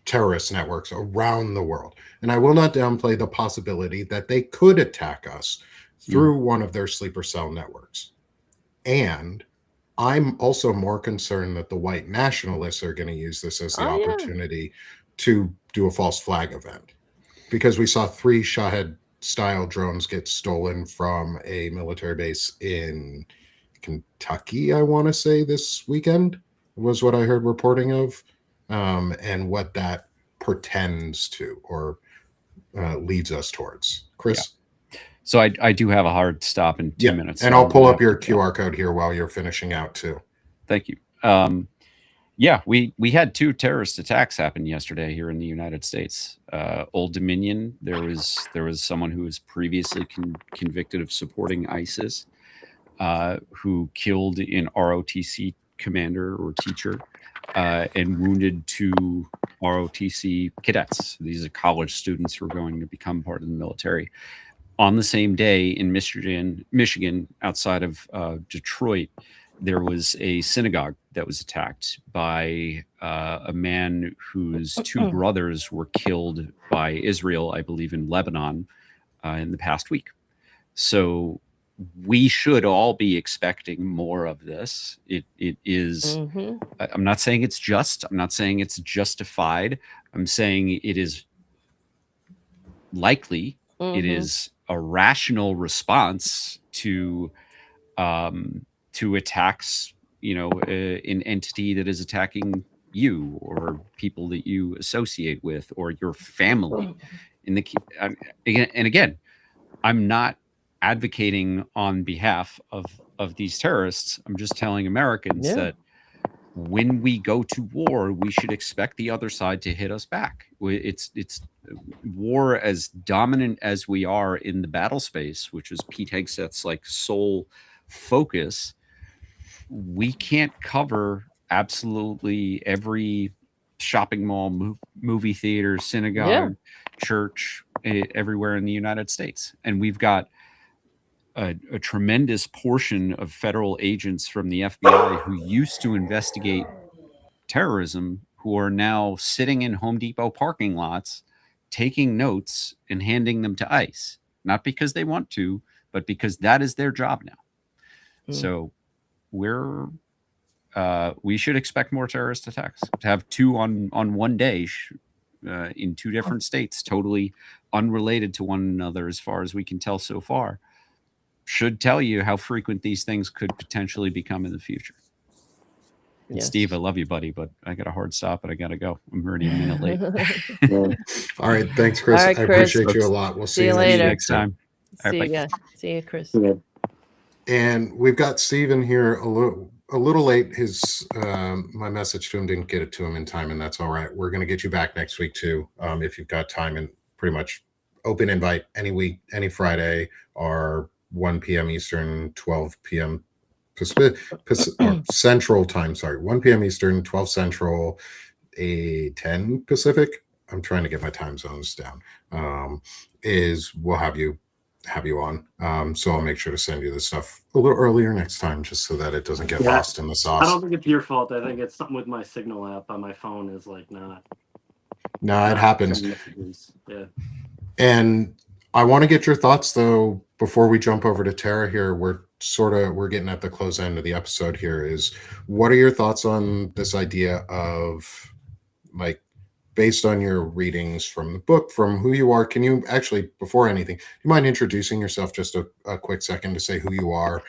terrorist networks around the world, and I will not downplay the possibility that they could attack us through one of their sleeper cell networks. And I'm also more concerned that the white nationalists are going to use this as the opportunity to do a false flag event, because we saw 3 Shahed style drones get stolen from a military base in Kentucky, I want to say this weekend was what I heard reporting of, and what that portends to or leads us towards. Chris? So I do have a hard stop in 2 minutes. And I'll pull up your QR code here while you're finishing out too. Thank you. We had 2 terrorist attacks happen yesterday here in the United States. Old Dominion, there was someone who was previously convicted of supporting ISIS, who killed an ROTC commander or teacher and wounded 2 ROTC cadets. These are college students who are going to become part of the military. On the same day in Michigan, outside of Detroit, there was a synagogue that was attacked by a man whose 2 brothers were killed by Israel, I believe in Lebanon, in the past week. So we should all be expecting more of this. It is, I'm not saying it's just, I'm not saying it's justified. I'm saying it is likely. It is a rational response to attacks, an entity that is attacking you or people that you associate with or your family. Again, I'm not advocating on behalf of these terrorists. I'm just telling Americans that when we go to war, we should expect the other side to hit us back. It's war, as dominant as we are in the battle space, which is Pete Hegseth's like sole focus. We can't cover absolutely every shopping mall, movie theater, synagogue, church, everywhere in the United States. And we've got a tremendous portion of federal agents from the FBI who used to investigate terrorism, who are now sitting in Home Depot parking lots, taking notes and handing them to ICE, not because they want to, but because that is their job now. So we should expect more terrorist attacks. To have 2 on one day in 2 different states, totally unrelated to one another as far as we can tell so far, should tell you how frequent these things could potentially become in the future. Steve, I love you, buddy, but I got a hard stop and I got to go. I'm already a minute late. All right. Thanks, Chris. All right, I appreciate you a lot. We'll see you later. next time. See you, Chris. And we've got Steven here a little late. His my message to him didn't get it to him in time, and that's all right. We're going to get you back next week too, if you've got time, and pretty much open invite any week, any Friday, or 1 p.m. Eastern, 12 p.m. Central time. Sorry, 1 p.m. Eastern, 12 Central, 10 Pacific. I'm trying to get my time zones down. We'll have you on. So I'll make sure to send you the stuff a little earlier next time, just so that it doesn't get lost in the sauce. I don't think it's your fault. I think it's something with my Signal app on my phone is like not. No, it happens. Yeah. And I want to get your thoughts though, before we jump over to Tara here, we're getting at the close end of the episode here. Is what are your thoughts on this idea of, like, based on your readings from the book, from who you are, can you actually, before anything, do you mind introducing yourself just a quick second to say who you are?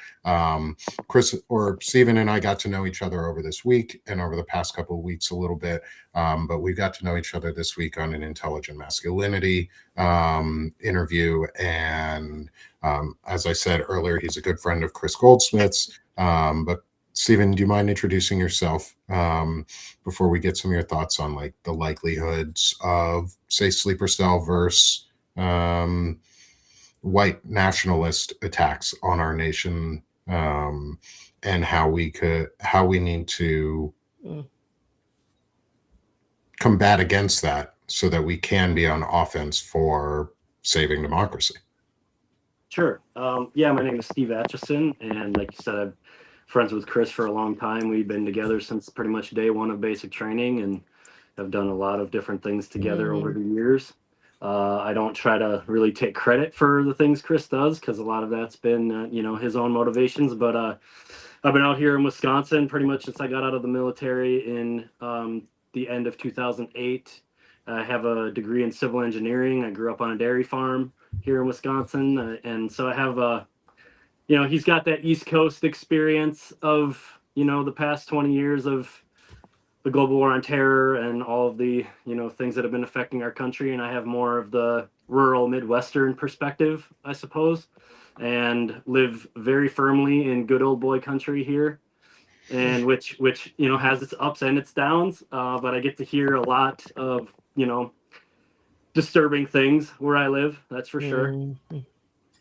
Chris or Stephen and I got to know each other over this week and over the past couple of weeks a little bit, but we got to know each other this week on an intelligent masculinity interview. And as I said earlier, he's a good friend of Chris Goldsmith's. But Stephen, do you mind introducing yourself before we get some of your thoughts on, like, the likelihoods of, say, sleeper cell versus white nationalist attacks on our nation, and how we need to combat against that so that we can be on offense for saving democracy? Sure. Yeah, my name is Steve Atchison, and like you said, I'm friends with Chris for a long time. We've been together since pretty much day one of basic training, and have done a lot of different things together over the years. I don't try to really take credit for the things Chris does, because a lot of that's been, his own motivations. But I've been out here in Wisconsin pretty much since I got out of the military in the end of 2008. I have a degree in civil engineering. I grew up on a dairy farm here in Wisconsin, and so I have he's got that East Coast experience of, the past 20 years of the global war on terror and all of the, things that have been affecting our country. And I have more of the rural Midwestern perspective, I suppose, and live very firmly in good old boy country here, and which has its ups and its downs. But I get to hear a lot of, disturbing things where I live. That's for sure.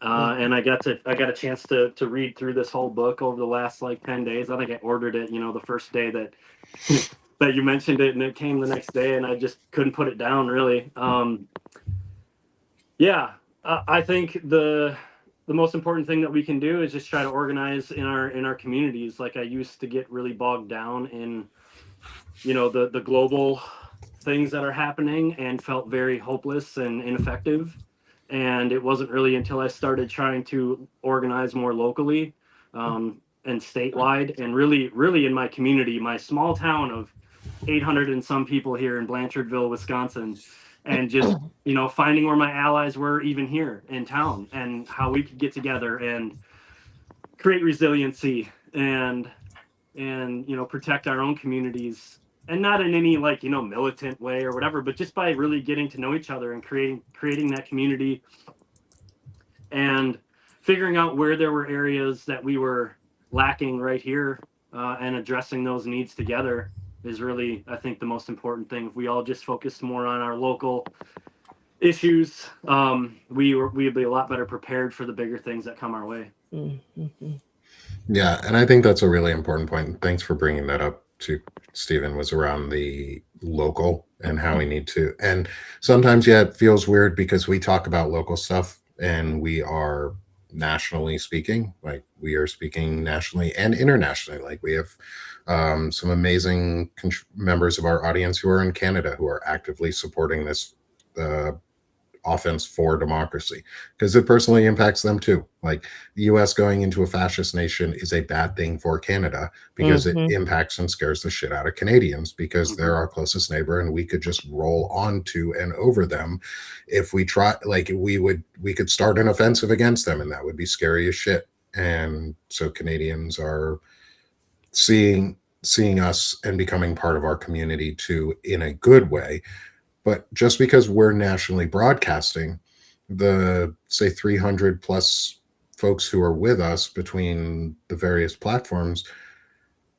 And I got a chance to read through this whole book over the last like 10 days. I think I ordered it, the first day that that you mentioned it, and it came the next day, and I just couldn't put it down, really. I think the most important thing that we can do is just try to organize in our communities. Like, I used to get really bogged down in, the global things that are happening, and felt very hopeless and ineffective. And it wasn't really until I started trying to organize more locally, and statewide, and really in my community, my small town of 800 and some people here in Blanchardville, Wisconsin, and just, finding where my allies were even here in town, and how we could get together and create resiliency and protect our own communities, and not in any, like, militant way or whatever, but just by really getting to know each other and creating that community, and figuring out where there were areas that we were lacking right here, and addressing those needs together is really, I think, the most important thing. If we all just focused more on our local issues, we'd be a lot better prepared for the bigger things that come our way. Yeah, and I think that's a really important point. Thanks for bringing that up too, Stephen, was around the local and how we need to. And sometimes, yeah, it feels weird because we talk about local stuff and we are nationally speaking, like we are speaking nationally and internationally. Like, we have some amazing members of our audience who are in Canada who are actively supporting this offense for democracy, because it personally impacts them too. Like, the US going into a fascist nation is a bad thing for Canada, because it impacts and scares the shit out of Canadians, because they're our closest neighbor and we could just roll onto and over them if we try. Like, we could start an offensive against them, and that would be scary as shit. And so Canadians are seeing us and becoming part of our community too, in a good way. But just because we're nationally broadcasting, the, say, 300 plus folks who are with us between the various platforms,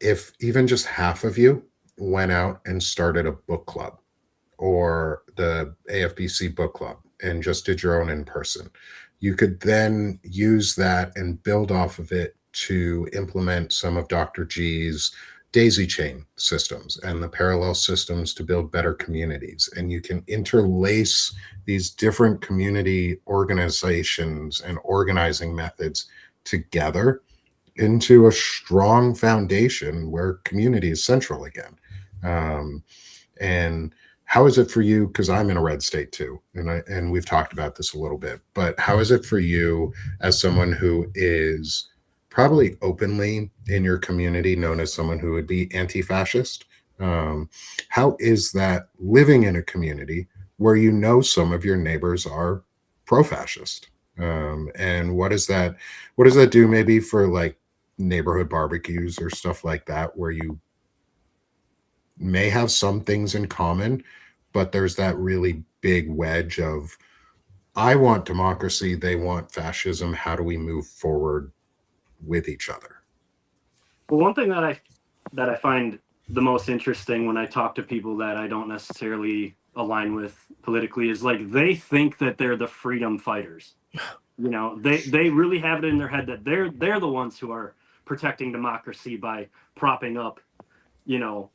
if even just half of you went out and started a book club, or the AFBC book club, and just did your own in person, you could then use that and build off of it to implement some of Dr. G's daisy chain systems and the parallel systems to build better communities. And you can interlace these different community organizations and organizing methods together into a strong foundation where community is central again. And how is it for you? Because I'm in a red state too, and we've talked about this a little bit. But how is it for you as someone who is probably openly in your community known as someone who would be anti-fascist? How is that living in a community where you know some of your neighbors are pro-fascist? And what does that do maybe for like neighborhood barbecues or stuff like that, where you may have some things in common, but there's that really big wedge of, I want democracy, they want fascism. How do we move forward with each other? Well, one thing that I find the most interesting when I talk to people that I don't necessarily align with politically is like they think that they're the freedom fighters. You know, they really have it in their head that they're the ones who are protecting democracy by propping up, you know,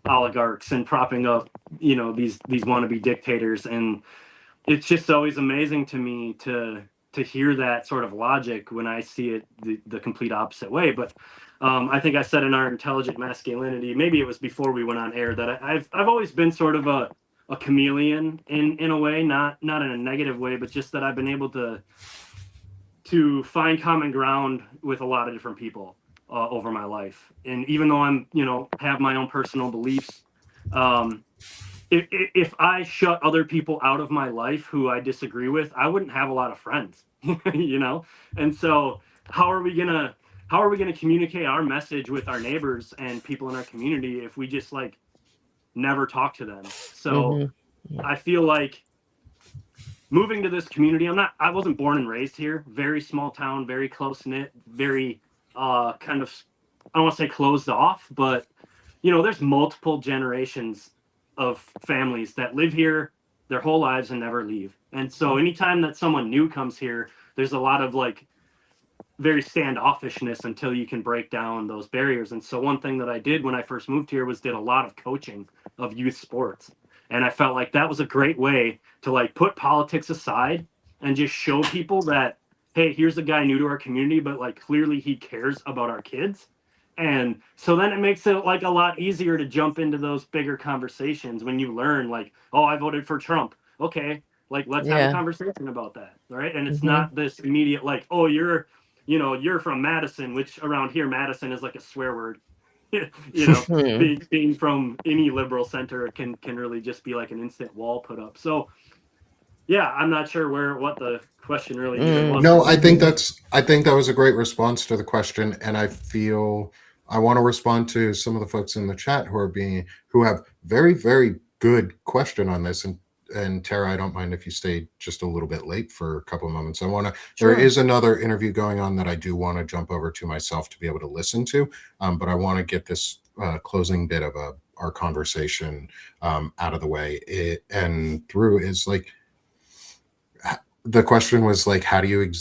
oligarchs and propping up, you know, these wannabe dictators. And it's just always amazing to me to hear that sort of logic when I see it the complete opposite way. But I think I said in our intelligent masculinity, maybe it was before we went on air, that I've always been sort of a chameleon in a way, not in a negative way, but just that I've been able to find common ground with a lot of different people over my life. And even though I'm, you know, have my own personal beliefs, um, if I shut other people out of my life who I disagree with, I wouldn't have a lot of friends, you know? And so how are we gonna communicate our message with our neighbors and people in our community if we just like never talk to them? So I feel like moving to this community, I wasn't born and raised here, very small town, very close knit, very kind of, I don't want to say closed off, but you know, there's multiple generations of families that live here their whole lives and never leave. And so anytime that someone new comes here, there's a lot of like very standoffishness until you can break down those barriers. And so one thing that I did when I first moved here was did a lot of coaching of youth sports. And I felt like that was a great way to like put politics aside and just show people that, hey, here's a guy new to our community, but like clearly he cares about our kids. And so then it makes it like a lot easier to jump into those bigger conversations when you learn like, oh, I voted for Trump. Okay, like let's have a Yeah. conversation about that. Right. And it's Mhm. not this immediate like, oh, you're from Madison, which around here Madison is like a swear word. You know, being from any liberal center can really just be like an instant wall put up. So yeah, I'm not sure what the question really even was. No, I think that was a great response to the question, and I feel I want to respond to some of the folks in the chat who have very, very good question on this. And Tara, I don't mind if you stay just a little bit late for a couple of moments. Sure. There is another interview going on that I do want to jump over to myself to be able to listen to, but I want to get this closing bit of our conversation out of the way. The question was like, how do you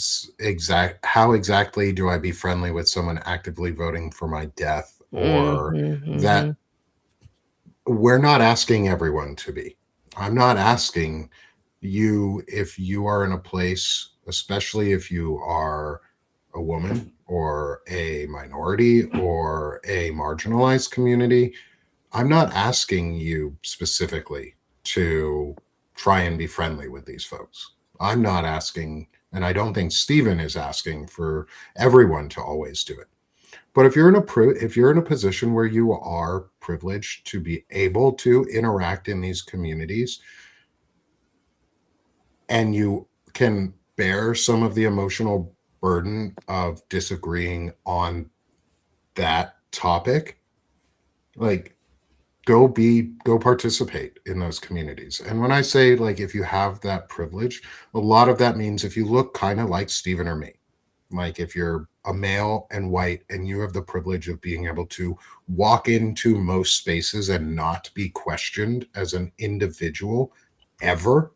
how exactly do I be friendly with someone actively voting for my death? Or that we're not asking everyone to be. I'm not asking you if you are in a place, especially if you are a woman or a minority or a marginalized community. I'm not asking you specifically to try and be friendly with these folks. I'm not asking, and I don't think Stephen is asking for everyone to always do it. But if you're in a position where you are privileged to be able to interact in these communities, and you can bear some of the emotional burden of disagreeing on that topic, like go participate in those communities. And when I say like if you have that privilege, a lot of that means if you look kind of like Stephen or me, like if you're a male and white and you have the privilege of being able to walk into most spaces and not be questioned as an individual ever,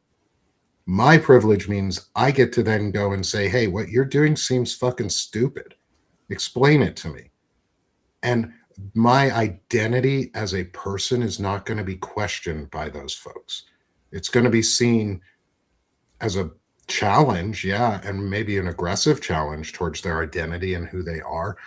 my privilege means I get to then go and say, hey, what you're doing seems fucking stupid. Explain it to me. And my identity as a person is not going to be questioned by those folks. It's going to be seen as a challenge, yeah, and maybe an aggressive challenge towards their identity and who they are.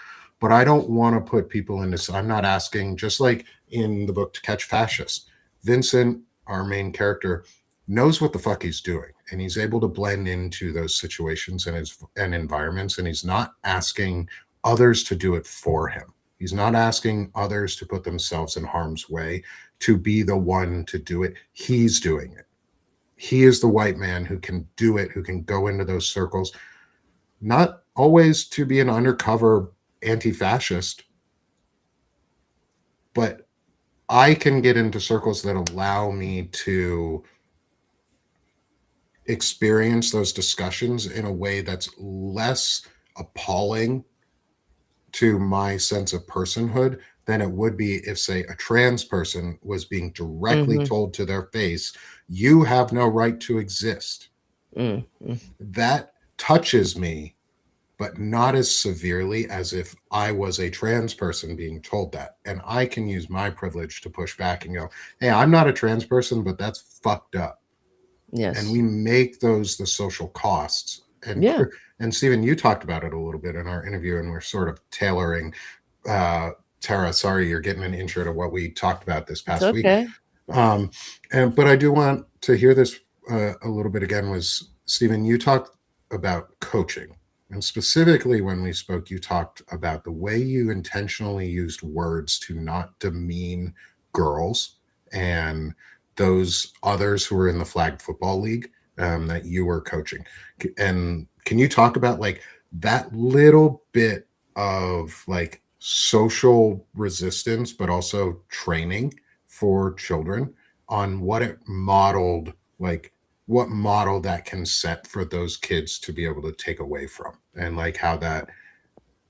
But I don't want to put people in this. I'm not asking, just like in the book To Catch Fascists, Vincent our main character knows what the fuck he's doing, and he's able to blend into those situations and environments, and he's not asking others to do it for him. He's not asking others to put themselves in harm's way to be the one to do it. He's doing it. He is the white man who can do it, who can go into those circles, not always to be an undercover anti-fascist, but I can get into circles that allow me to experience those discussions in a way that's less appalling to my sense of personhood than it would be if, say, a trans person was being directly told to their face, you have no right to exist. That touches me, but not as severely as if I was a trans person being told that. And I can use my privilege to push back and go, hey, I'm not a trans person, but that's fucked up. Yes. And we make those the social costs. And Yeah. And Stephen, you talked about it a little bit in our interview, and we're sort of tailoring. Tara, sorry, you're getting an intro to what we talked about this past week. But I do want to hear this a little bit again. Was Stephen, you talked about coaching, and specifically when we spoke, you talked about the way you intentionally used words to not demean girls and those others who were in the flag football league that you were coaching. And can you talk about like that little bit of like social resistance, but also training for children on what it modeled, like what model that can set for those kids to be able to take away from, and like how that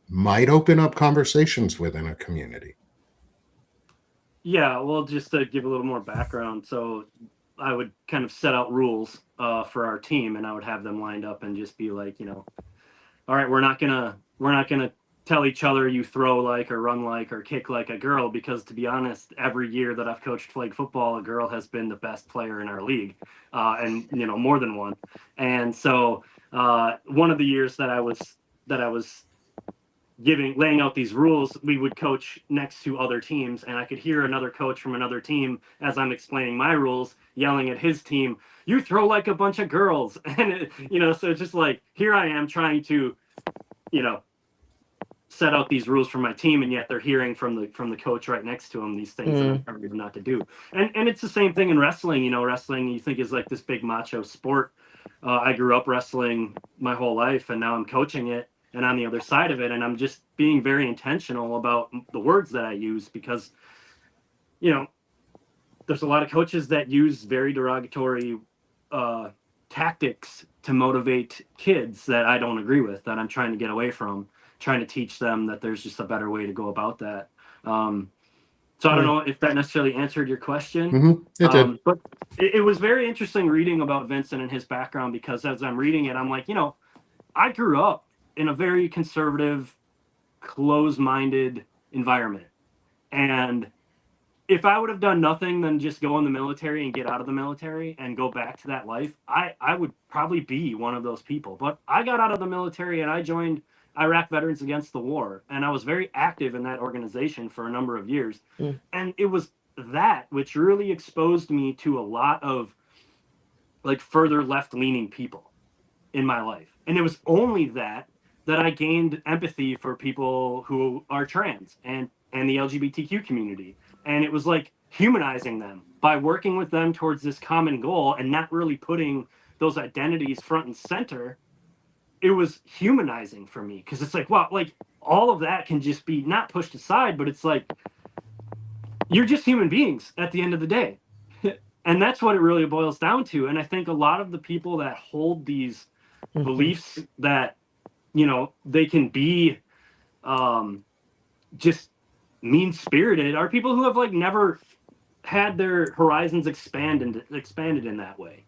might open up conversations within a community? Yeah, well, just to give a little more background, so I would kind of set out rules for our team, and I would have them lined up and just be like, all right, we're not gonna tell each other you throw like or run like or kick like a girl, because to be honest, every year that I've coached flag football, a girl has been the best player in our league, and more than one. And so one of the years that I was laying out these rules, we would coach next to other teams, and I could hear another coach from another team as I'm explaining my rules yelling at his team, you throw like a bunch of girls. And so it's just like, here I am trying to set out these rules for my team, and yet they're hearing from the coach right next to him these things that I'm telling them not to do. And it's the same thing in wrestling. Wrestling you think is like this big macho sport. I grew up wrestling my whole life, and now I'm coaching it and on the other side of it, and I'm just being very intentional about the words that I use, because there's a lot of coaches that use very derogatory tactics to motivate kids that I don't agree with, that I'm trying to get away from, trying to teach them that there's just a better way to go about that. So I don't know if that necessarily answered your question. It did. But it was very interesting reading about Vincent and his background, because as I'm reading it, I'm like, I grew up in a very conservative, close-minded environment. And if I would have done nothing than just go in the military and get out of the military and go back to that life, I would probably be one of those people. But I got out of the military and I joined Iraq Veterans Against the War. And I was very active in that organization for a number of years. And it was that which really exposed me to a lot of like further left-leaning people in my life. And it was only that I gained empathy for people who are trans and the LGBTQ community. And it was like humanizing them by working with them towards this common goal and not really putting those identities front and center. It was humanizing for me, because it's like, wow, like all of that can just be not pushed aside, but it's like, you're just human beings at the end of the day. And that's what it really boils down to. And I think a lot of the people that hold these beliefs that they can be just mean-spirited are people who have like never had their horizons expanded in that way.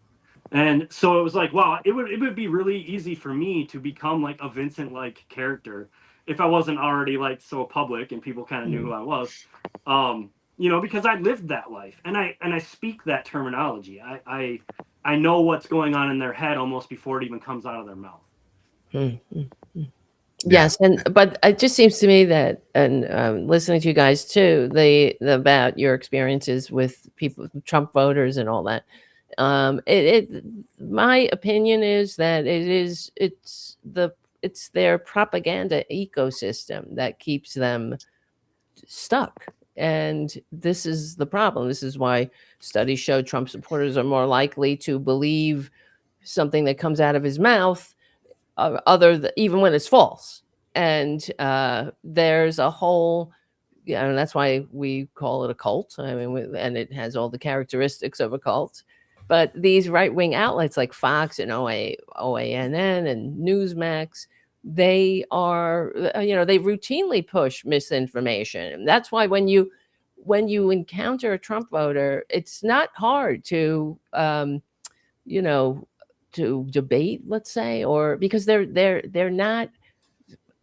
And so it was like, wow, it would be really easy for me to become like a Vincent like character if I wasn't already like so public and people kind of knew who I was, because I lived that life, and I speak that terminology. I know what's going on in their head almost before it even comes out of their mouth. Yes, but it just seems to me that, and listening to you guys too, about your experiences with people, Trump voters, and all that. My opinion is that it's their propaganda ecosystem that keeps them stuck. And this is the problem. This is why studies show Trump supporters are more likely to believe something that comes out of his mouth, even when it's false. And there's a whole, yeah, and that's why we call it a cult. I mean, and it has all the characteristics of a cult. But these right-wing outlets like Fox and OANN and Newsmax, they are, they routinely push misinformation. And that's why when you encounter a Trump voter, it's not hard to, you know, to debate, let's say, or because they're not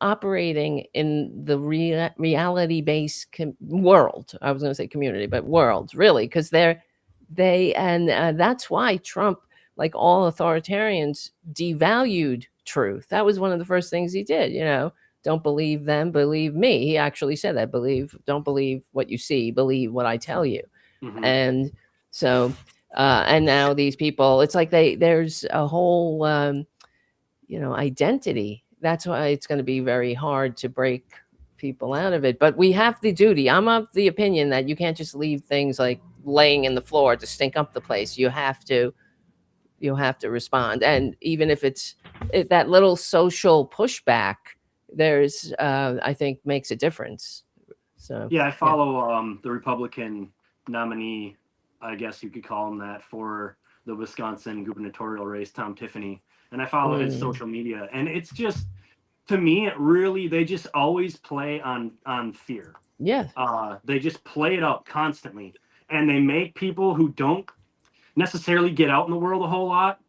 operating in the reality-based world. I was going to say community, but world, really, because that's why Trump, like all authoritarians, devalued truth. That was one of the first things he did. Don't believe them, believe me. He actually said that. Don't believe what you see, believe what I tell you. Mhm. And so, and now these people, it's like there's a whole, identity. That's why it's going to be very hard to break people out of it. But we have the duty. I'm of the opinion that you can't just leave things like laying in the floor to stink up the place. You have to respond. And even if that little social pushback, there's I think makes a difference. So Yeah, I follow the Republican nominee, I guess you could call him that, for the Wisconsin gubernatorial race, Tom Tiffany, and I follow his social media, and it's just, to me, they just always play on fear. Yeah. They just play it up constantly, and they make people who don't necessarily get out in the world a whole lot,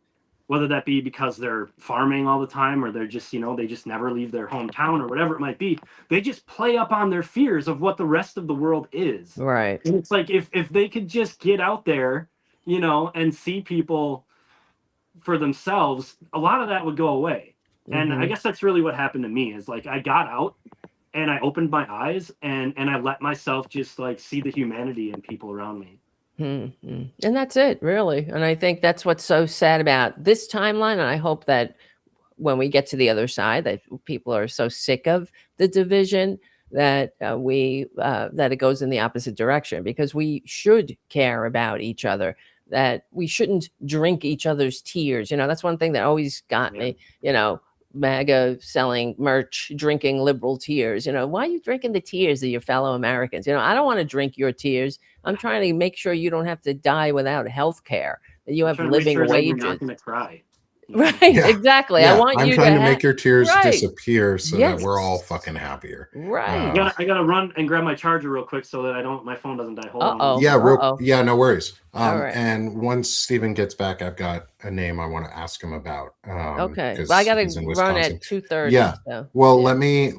whether that be because they're farming all the time or they're just, they just never leave their hometown or whatever it might be. They just play up on their fears of what the rest of the world is. Right. And it's like, if they could just get out there, and see people for themselves, a lot of that would go away. And I guess that's really what happened to me, is like, I got out and I opened my eyes and I let myself just like see the humanity in people around me. And that's it, really. And I think that's what's so sad about this timeline. And I hope that when we get to the other side, that people are so sick of the division that that it goes in the opposite direction, because we should care about each other, that we shouldn't drink each other's tears. That's one thing that always got me, MAGA selling merch, drinking liberal tears. Why are you drinking the tears of your fellow Americans? I don't want to drink your tears. I'm trying to make sure you don't have to die without health care, that you have living wages. You're not going to cry. Right, Yeah. exactly. Yeah, I want I'm you trying to have make your tears right. disappear so that we're all Yes. fucking happier. Right. I gotta run and grab my charger real quick so that my phone doesn't die. Hold on. Yeah, no worries. All right. And once Stephen gets back, I've got a name I want to ask him about. Okay, but I gotta run at 2:30. Yeah. So, well, let me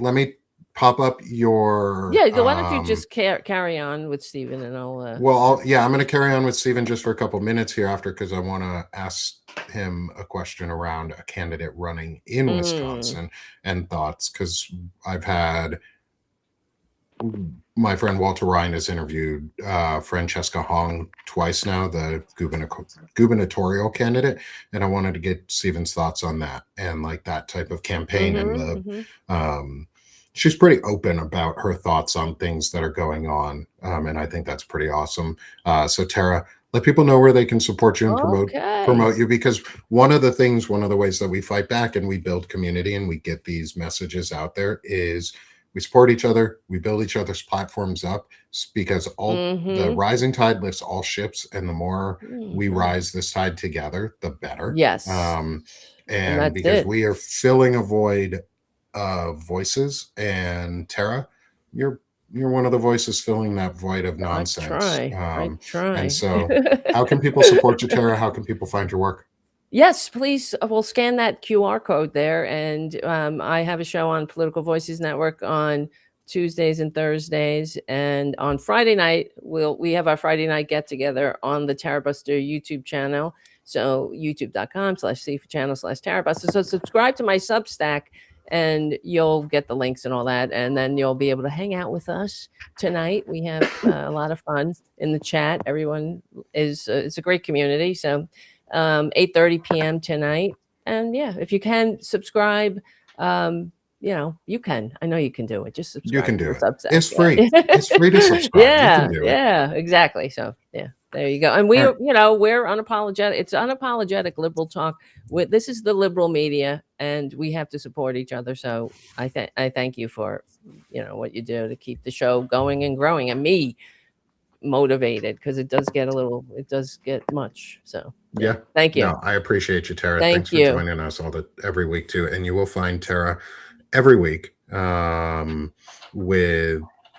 pop up your. Yeah. Why don't you just carry on with Stephen, and I'll. I'm going to carry on with Stephen just for a couple minutes here after, because I want to ask him a question around a candidate running in Wisconsin and thoughts, because I've had my friend Walter Ryan has interviewed Francesca Hong twice now, the gubernatorial candidate, and I wanted to get Stephen's thoughts on that and like that type of campaign. And she's pretty open about her thoughts on things that are going on, and I think that's pretty awesome. So Tara, let people know where they can support you and promote you, because one of the ways that we fight back and we build community and we get these messages out there is we support each other, we build each other's platforms up, because the rising tide lifts all ships, and the more we rise this tide together, the better. Yes. And because we are filling a void of voices, and Tara, you're one of the voices filling that void of nonsense. I try. And so how can people support you, Tara? How can people find your work? Yes, please. We'll scan that QR code there. And I have a show on Political Voices Network on Tuesdays and Thursdays. And on Friday night, we have our Friday night get together on the Tarabuster YouTube channel. So youtube.com/channel/Tarabuster. So subscribe to my Substack and you'll get the links and all that, and then you'll be able to hang out with us tonight. We have a lot of fun in the chat. Everyone is it's a great community. So 8:30 p.m. tonight, and yeah, if you can subscribe, you can. I know you can do it. Just subscribe. You can do to it. Substack. It's free. It's free to subscribe. You can do it. Yeah, exactly. So yeah, there you go. And we're unapologetic. It's unapologetic liberal talk. This is the liberal media, and we have to support each other. So I thank you for what you do to keep the show going and growing, and me motivated, because it does get much. So Yeah. Thank you. No, I appreciate you, Tara. Thank Thanks you. for joining us every week too. And you will find Tara every week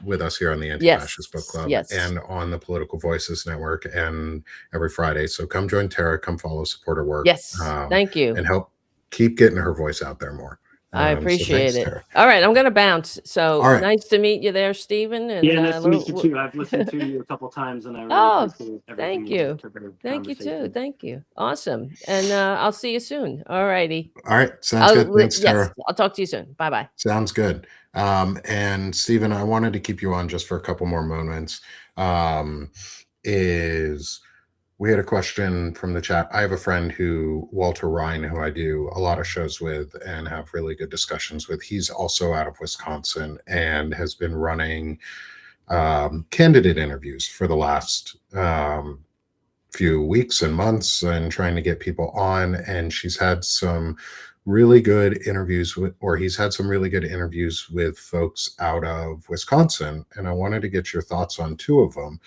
with us here on the Anti-Fascist Book Club and on the Political Voices Network, and every Friday. So come join Tara, come follow, support her work. Yes. Thank you. And help keep getting her voice out there more. I appreciate it. Tara. All right, I'm going to bounce. So nice to meet you there, Stephen. And, nice to meet you too. I've listened to you a couple times, and I really appreciate everything. Thank you too. Thank you. Awesome. And I'll see you soon. All righty. All right. Sounds good. Thanks, Tara. I'll talk to you soon. Bye-bye. Sounds good. And Stephen, I wanted to keep you on just for a couple more moments. We had a question from the chat. I have a friend Walter Ryan, who I do a lot of shows with and have really good discussions with. He's also out of Wisconsin and has been running candidate interviews for the last few weeks and months and trying to get people on. And he's had some really good interviews with folks out of Wisconsin. And I wanted to get your thoughts on two of them.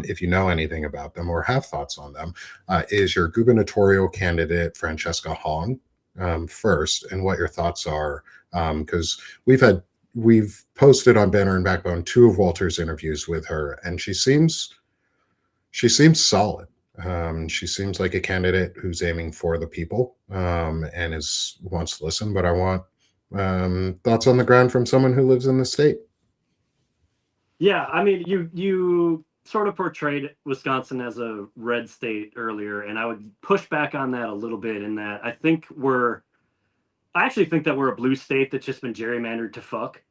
If you know anything about them or have thoughts on them, is your gubernatorial candidate, Francesca Hong, first, and what your thoughts are. Because we've posted on Banner and Backbone 2 of Walter's interviews with her, and she seems solid. She seems like a candidate who's aiming for the people and wants to listen, but I want thoughts on the ground from someone who lives in the state. Yeah, I mean, you sort of portrayed Wisconsin as a red state earlier, and I would push back on that a little bit in that I actually think that we're a blue state that's just been gerrymandered to fuck.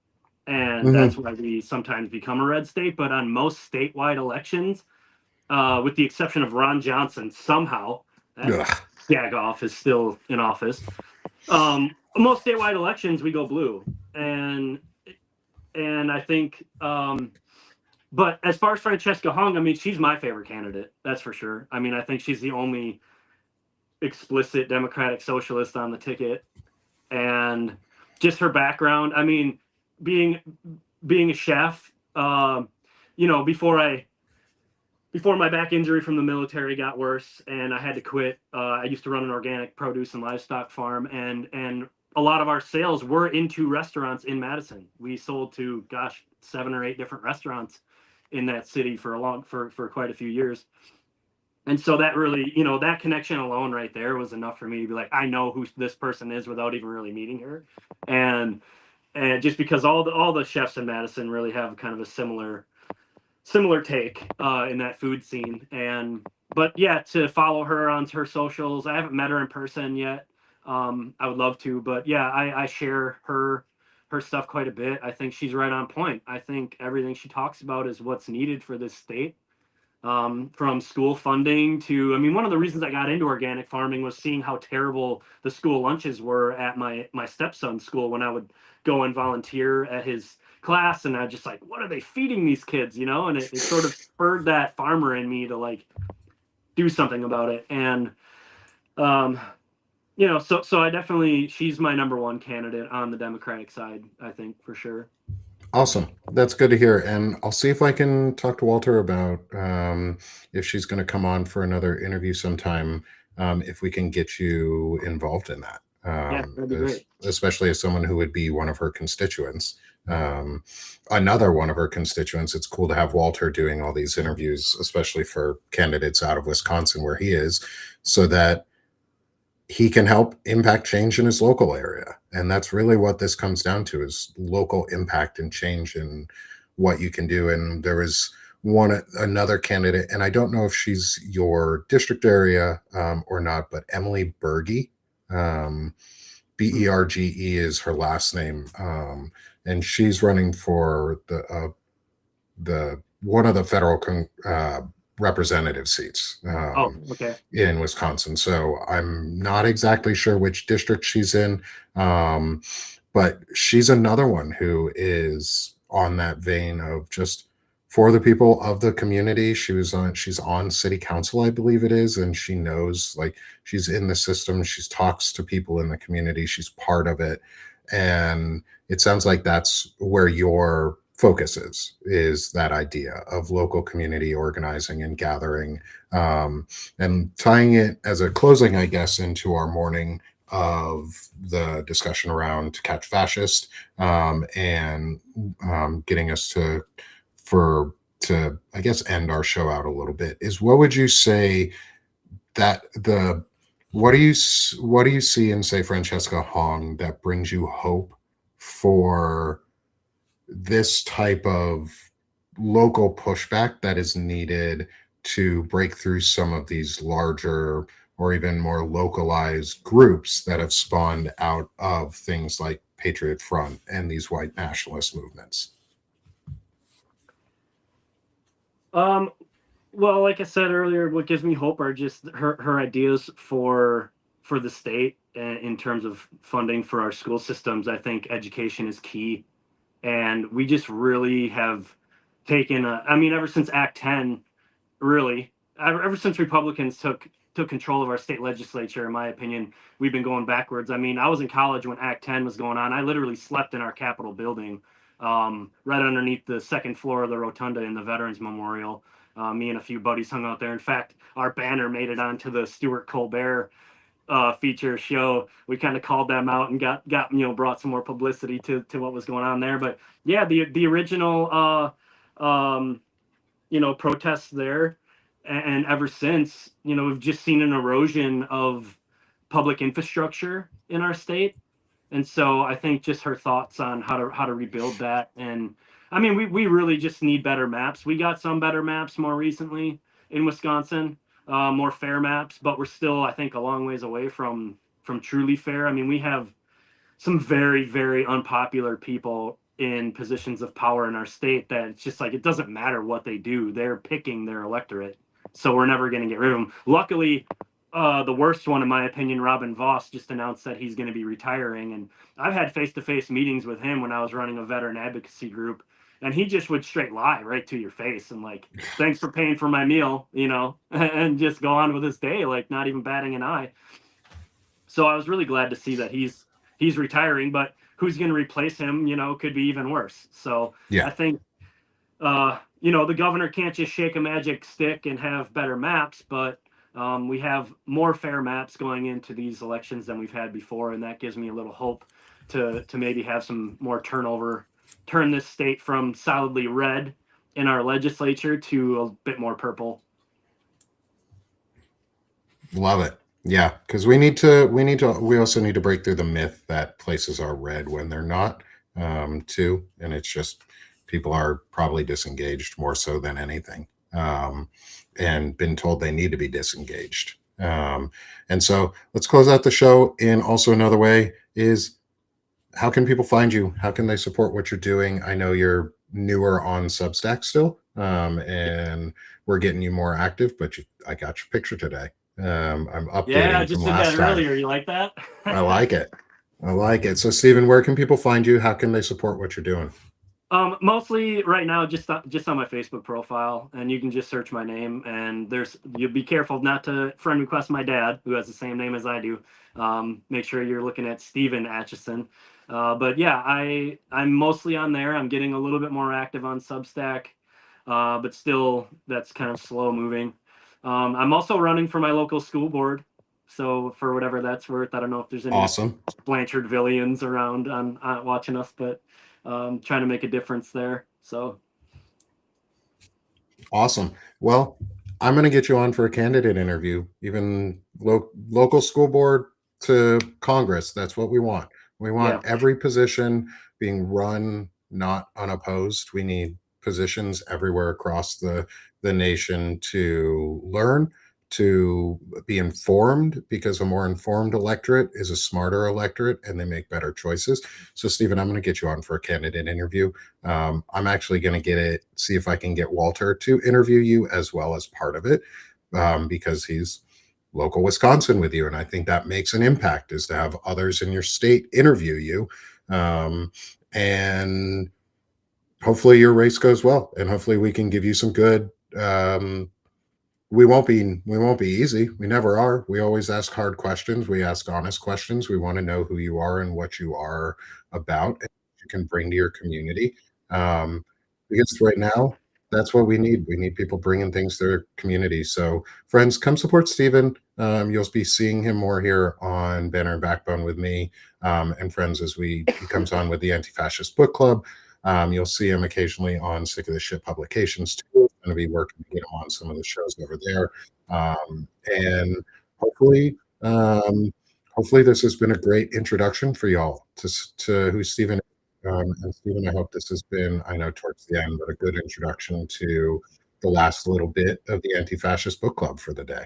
And that's why we sometimes become a red state. But on most statewide elections, with the exception of Ron Johnson, somehow that Jagoff is still in office. Most statewide elections, we go blue, and I think. But as far as Francesca Hong, I mean, she's my favorite candidate. That's for sure. I mean, I think she's the only explicit Democratic Socialist on the ticket, and just her background. I mean, being a chef, before my back injury from the military got worse and I had to quit, I used to run an organic produce and livestock farm, and a lot of our sales were into restaurants in Madison. We sold to 7 or 8 different restaurants in that city for quite a few years. And so that really, that connection alone right there was enough for me to be like, I know who this person is without even really meeting her. And just because all the chefs in Madison really have kind of a similar take in that food scene. But yeah, to follow her on her socials. I haven't met her in person yet. I would love to, but yeah, I share her stuff quite a bit. I think she's right on point. I think everything she talks about is what's needed for this state. From school funding to, I mean, one of the reasons I got into organic farming was seeing how terrible the school lunches were at my stepson's school when I would go and volunteer at his class, and I just like, what are they feeding these kids, and it sort of spurred that farmer in me to like do something about it. And so I definitely, she's my number one candidate on the Democratic side, I think, for sure. Awesome. That's good to hear. And I'll see if I can talk to Walter about if she's going to come on for another interview sometime, if we can get you involved in that. That'd be great. Especially as someone who would be one of her constituents. Another one of her constituents. It's cool to have Walter doing all these interviews, especially for candidates out of Wisconsin where he is, so that he can help impact change in his local area. And that's really what this comes down to, is local impact and change in what you can do. And there was another candidate, and I don't know if she's your district area or not, but Emily Berge. Berge is her last name, and she's running for the one of the federal representative seats Okay. in Wisconsin. So I'm not exactly sure which district she's in, but she's another one who is on that vein of just for the people of the community. She's on city council, I believe it is, and she knows, like, she's in the system. She talks to people in the community. She's part of it, and it sounds like that's where your focus is that idea of local community organizing and gathering, and tying it as a closing, I guess, into our morning of the discussion around To Catch Fascist, and getting us to I guess end our show out a little bit, is what would you say that what do you see in, say, Francesca Hong that brings you hope for this type of local pushback that is needed to break through some of these larger or even more localized groups that have spawned out of things like Patriot Front and these white nationalist movements? Well, like I said earlier, what gives me hope are just her ideas for the state in terms of funding for our school systems. I think education is key, and we just really have taken I mean, ever since Act 10, really, ever since Republicans took control of our state legislature, in my opinion, we've been going backwards. I mean, I was in college when Act 10 was going on. I literally slept in our Capitol building, right underneath the second floor of the rotunda in the Veterans Memorial. Me and a few buddies hung out there. In fact, our banner made it onto the Stuart Colbert feature show. We kind of called them out and got brought some more publicity to what was going on there. But yeah, the original protests there, and ever since, we've just seen an erosion of public infrastructure in our state. And so I think just her thoughts on how to rebuild that. And I mean, we really just need better maps. We got some better maps more recently in Wisconsin, more fair maps, but we're still, I think, a long ways away from truly fair. I mean, we have some very, very unpopular people in positions of power in our state that it's just like, it doesn't matter what they do, they're picking their electorate. So we're never going to get rid of them. Luckily, the worst one, in my opinion, Robin Voss, just announced that he's going to be retiring. And I've had face-to-face meetings with him when I was running a veteran advocacy group. And he just would straight lie right to your face and like, thanks for paying for my meal, and just go on with his day, like not even batting an eye. So I was really glad to see that he's retiring, but who's going to replace him, could be even worse. So Yeah. I think, the governor can't just shake a magic stick and have better maps, but we have more fair maps going into these elections than we've had before, and that gives me a little hope to maybe have some more turnover, turn this state from solidly red in our legislature to a bit more purple. Love it. Yeah, because we also need to break through the myth that places are red when they're not, too. And it's just people are probably disengaged more so than anything, and been told they need to be disengaged. And so let's close out the show in also another way is, how can people find you? How can they support what you're doing? I know you're newer on Substack still, and we're getting you more active, but I got your picture today. I'm updating Yeah, I just from did last that time. earlier. You like that? I like it. I like it. So, Stephen, where can people find you? How can they support what you're doing? Mostly right now, just on my Facebook profile, and you can just search my name. And you'll be careful not to friend request my dad, who has the same name as I do. Make sure you're looking at Stephen Atchison. But yeah, I'm mostly on there. I'm getting a little bit more active on Substack, but still that's kind of slow moving. I'm also running for my local school board, so for whatever that's worth. I don't know if there's any Awesome. Blanchardvillians around on watching us, but trying to make a difference there. So Awesome. Well, I'm going to get you on for a candidate interview, even local school board to Congress. That's what we want. We want every position being run, not unopposed. We need positions everywhere across the nation to learn, to be informed, because a more informed electorate is a smarter electorate and they make better choices. So, Stephen, I'm going to get you on for a candidate interview. I'm actually going to see if I can get Walter to interview you as well as part of it, because he's local Wisconsin with you. And I think that makes an impact, is to have others in your state interview you. And hopefully your race goes well, and hopefully we can give you some good, we won't be easy. We never are. We always ask hard questions. We ask honest questions. We want to know who you are and what you are about, and what you can bring to your community. Because right now, that's what we need. We need people bringing things to their community. So, friends, come support Stephen. You'll be seeing him more here on Banner and Backbone with me, and friends, as he comes on with the Anti-Fascist Book Club. You'll see him occasionally on Sick of the Shit publications too. I'm going to be working to get him on some of the shows over there, and hopefully, this has been a great introduction for y'all to who Stephen is. And Stephen, I hope this has been, I know towards the end, but a good introduction to the last little bit of the Anti-Fascist Book Club for the day.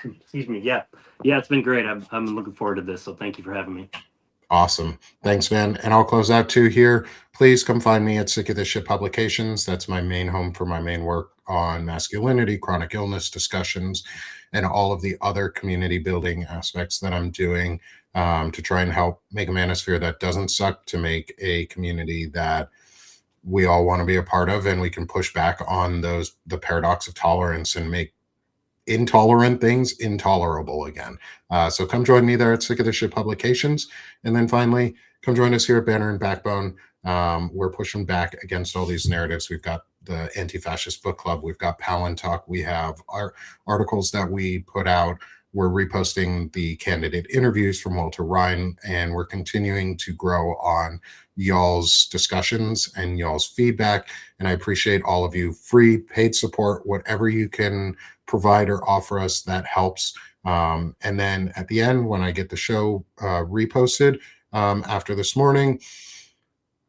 Excuse me. Yeah, it's been great. I'm looking forward to this. So thank you for having me. Awesome. Thanks, man. And I'll close out too here. Please come find me at Sick of This Shit Publications. That's my main home for my main work on masculinity, chronic illness discussions, and all of the other community building aspects that I'm doing, to try and help make a manosphere that doesn't suck, to make a community that we all want to be a part of, and we can push back on the paradox of tolerance and make intolerant things intolerable again. So come join me there at Sick of the Shit Publications. And then finally, come join us here at Banner and Backbone. We're pushing back against all these narratives. We've got the Anti-Fascist Book Club. We've got Palin Talk. We have our articles that we put out. We're reposting the candidate interviews from Walter Ryan, and we're continuing to grow on y'all's discussions and y'all's feedback. And I appreciate all of you. Free, paid support, whatever you can provide or offer us, that helps. And then at the end, when I get the show reposted after this morning,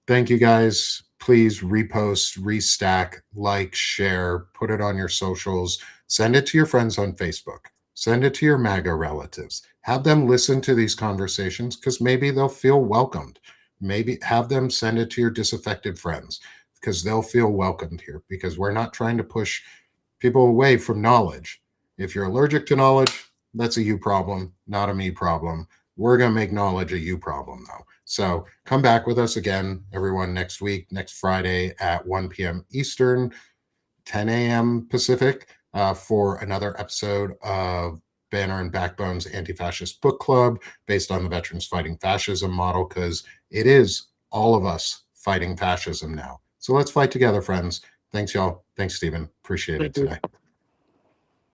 thank you guys. Please repost, restack, like, share, put it on your socials, send it to your friends on Facebook, send it to your MAGA relatives, have them listen to these conversations, because maybe they'll feel welcomed. Maybe have them send it to your disaffected friends, because they'll feel welcomed here, because we're not trying to push people away from knowledge. If you're allergic to knowledge, that's a you problem, not a me problem. We're going to make knowledge a you problem, though. So come back with us again, everyone, next week, next Friday at 1 p.m. Eastern, 10 a.m. Pacific, for another episode of Banner and Backbone's Anti-Fascist Book Club, based on the Veterans Fighting Fascism model, because it is all of us fighting fascism now. So let's fight together, friends. Thanks, y'all. Thanks, Stephen. Appreciate it today.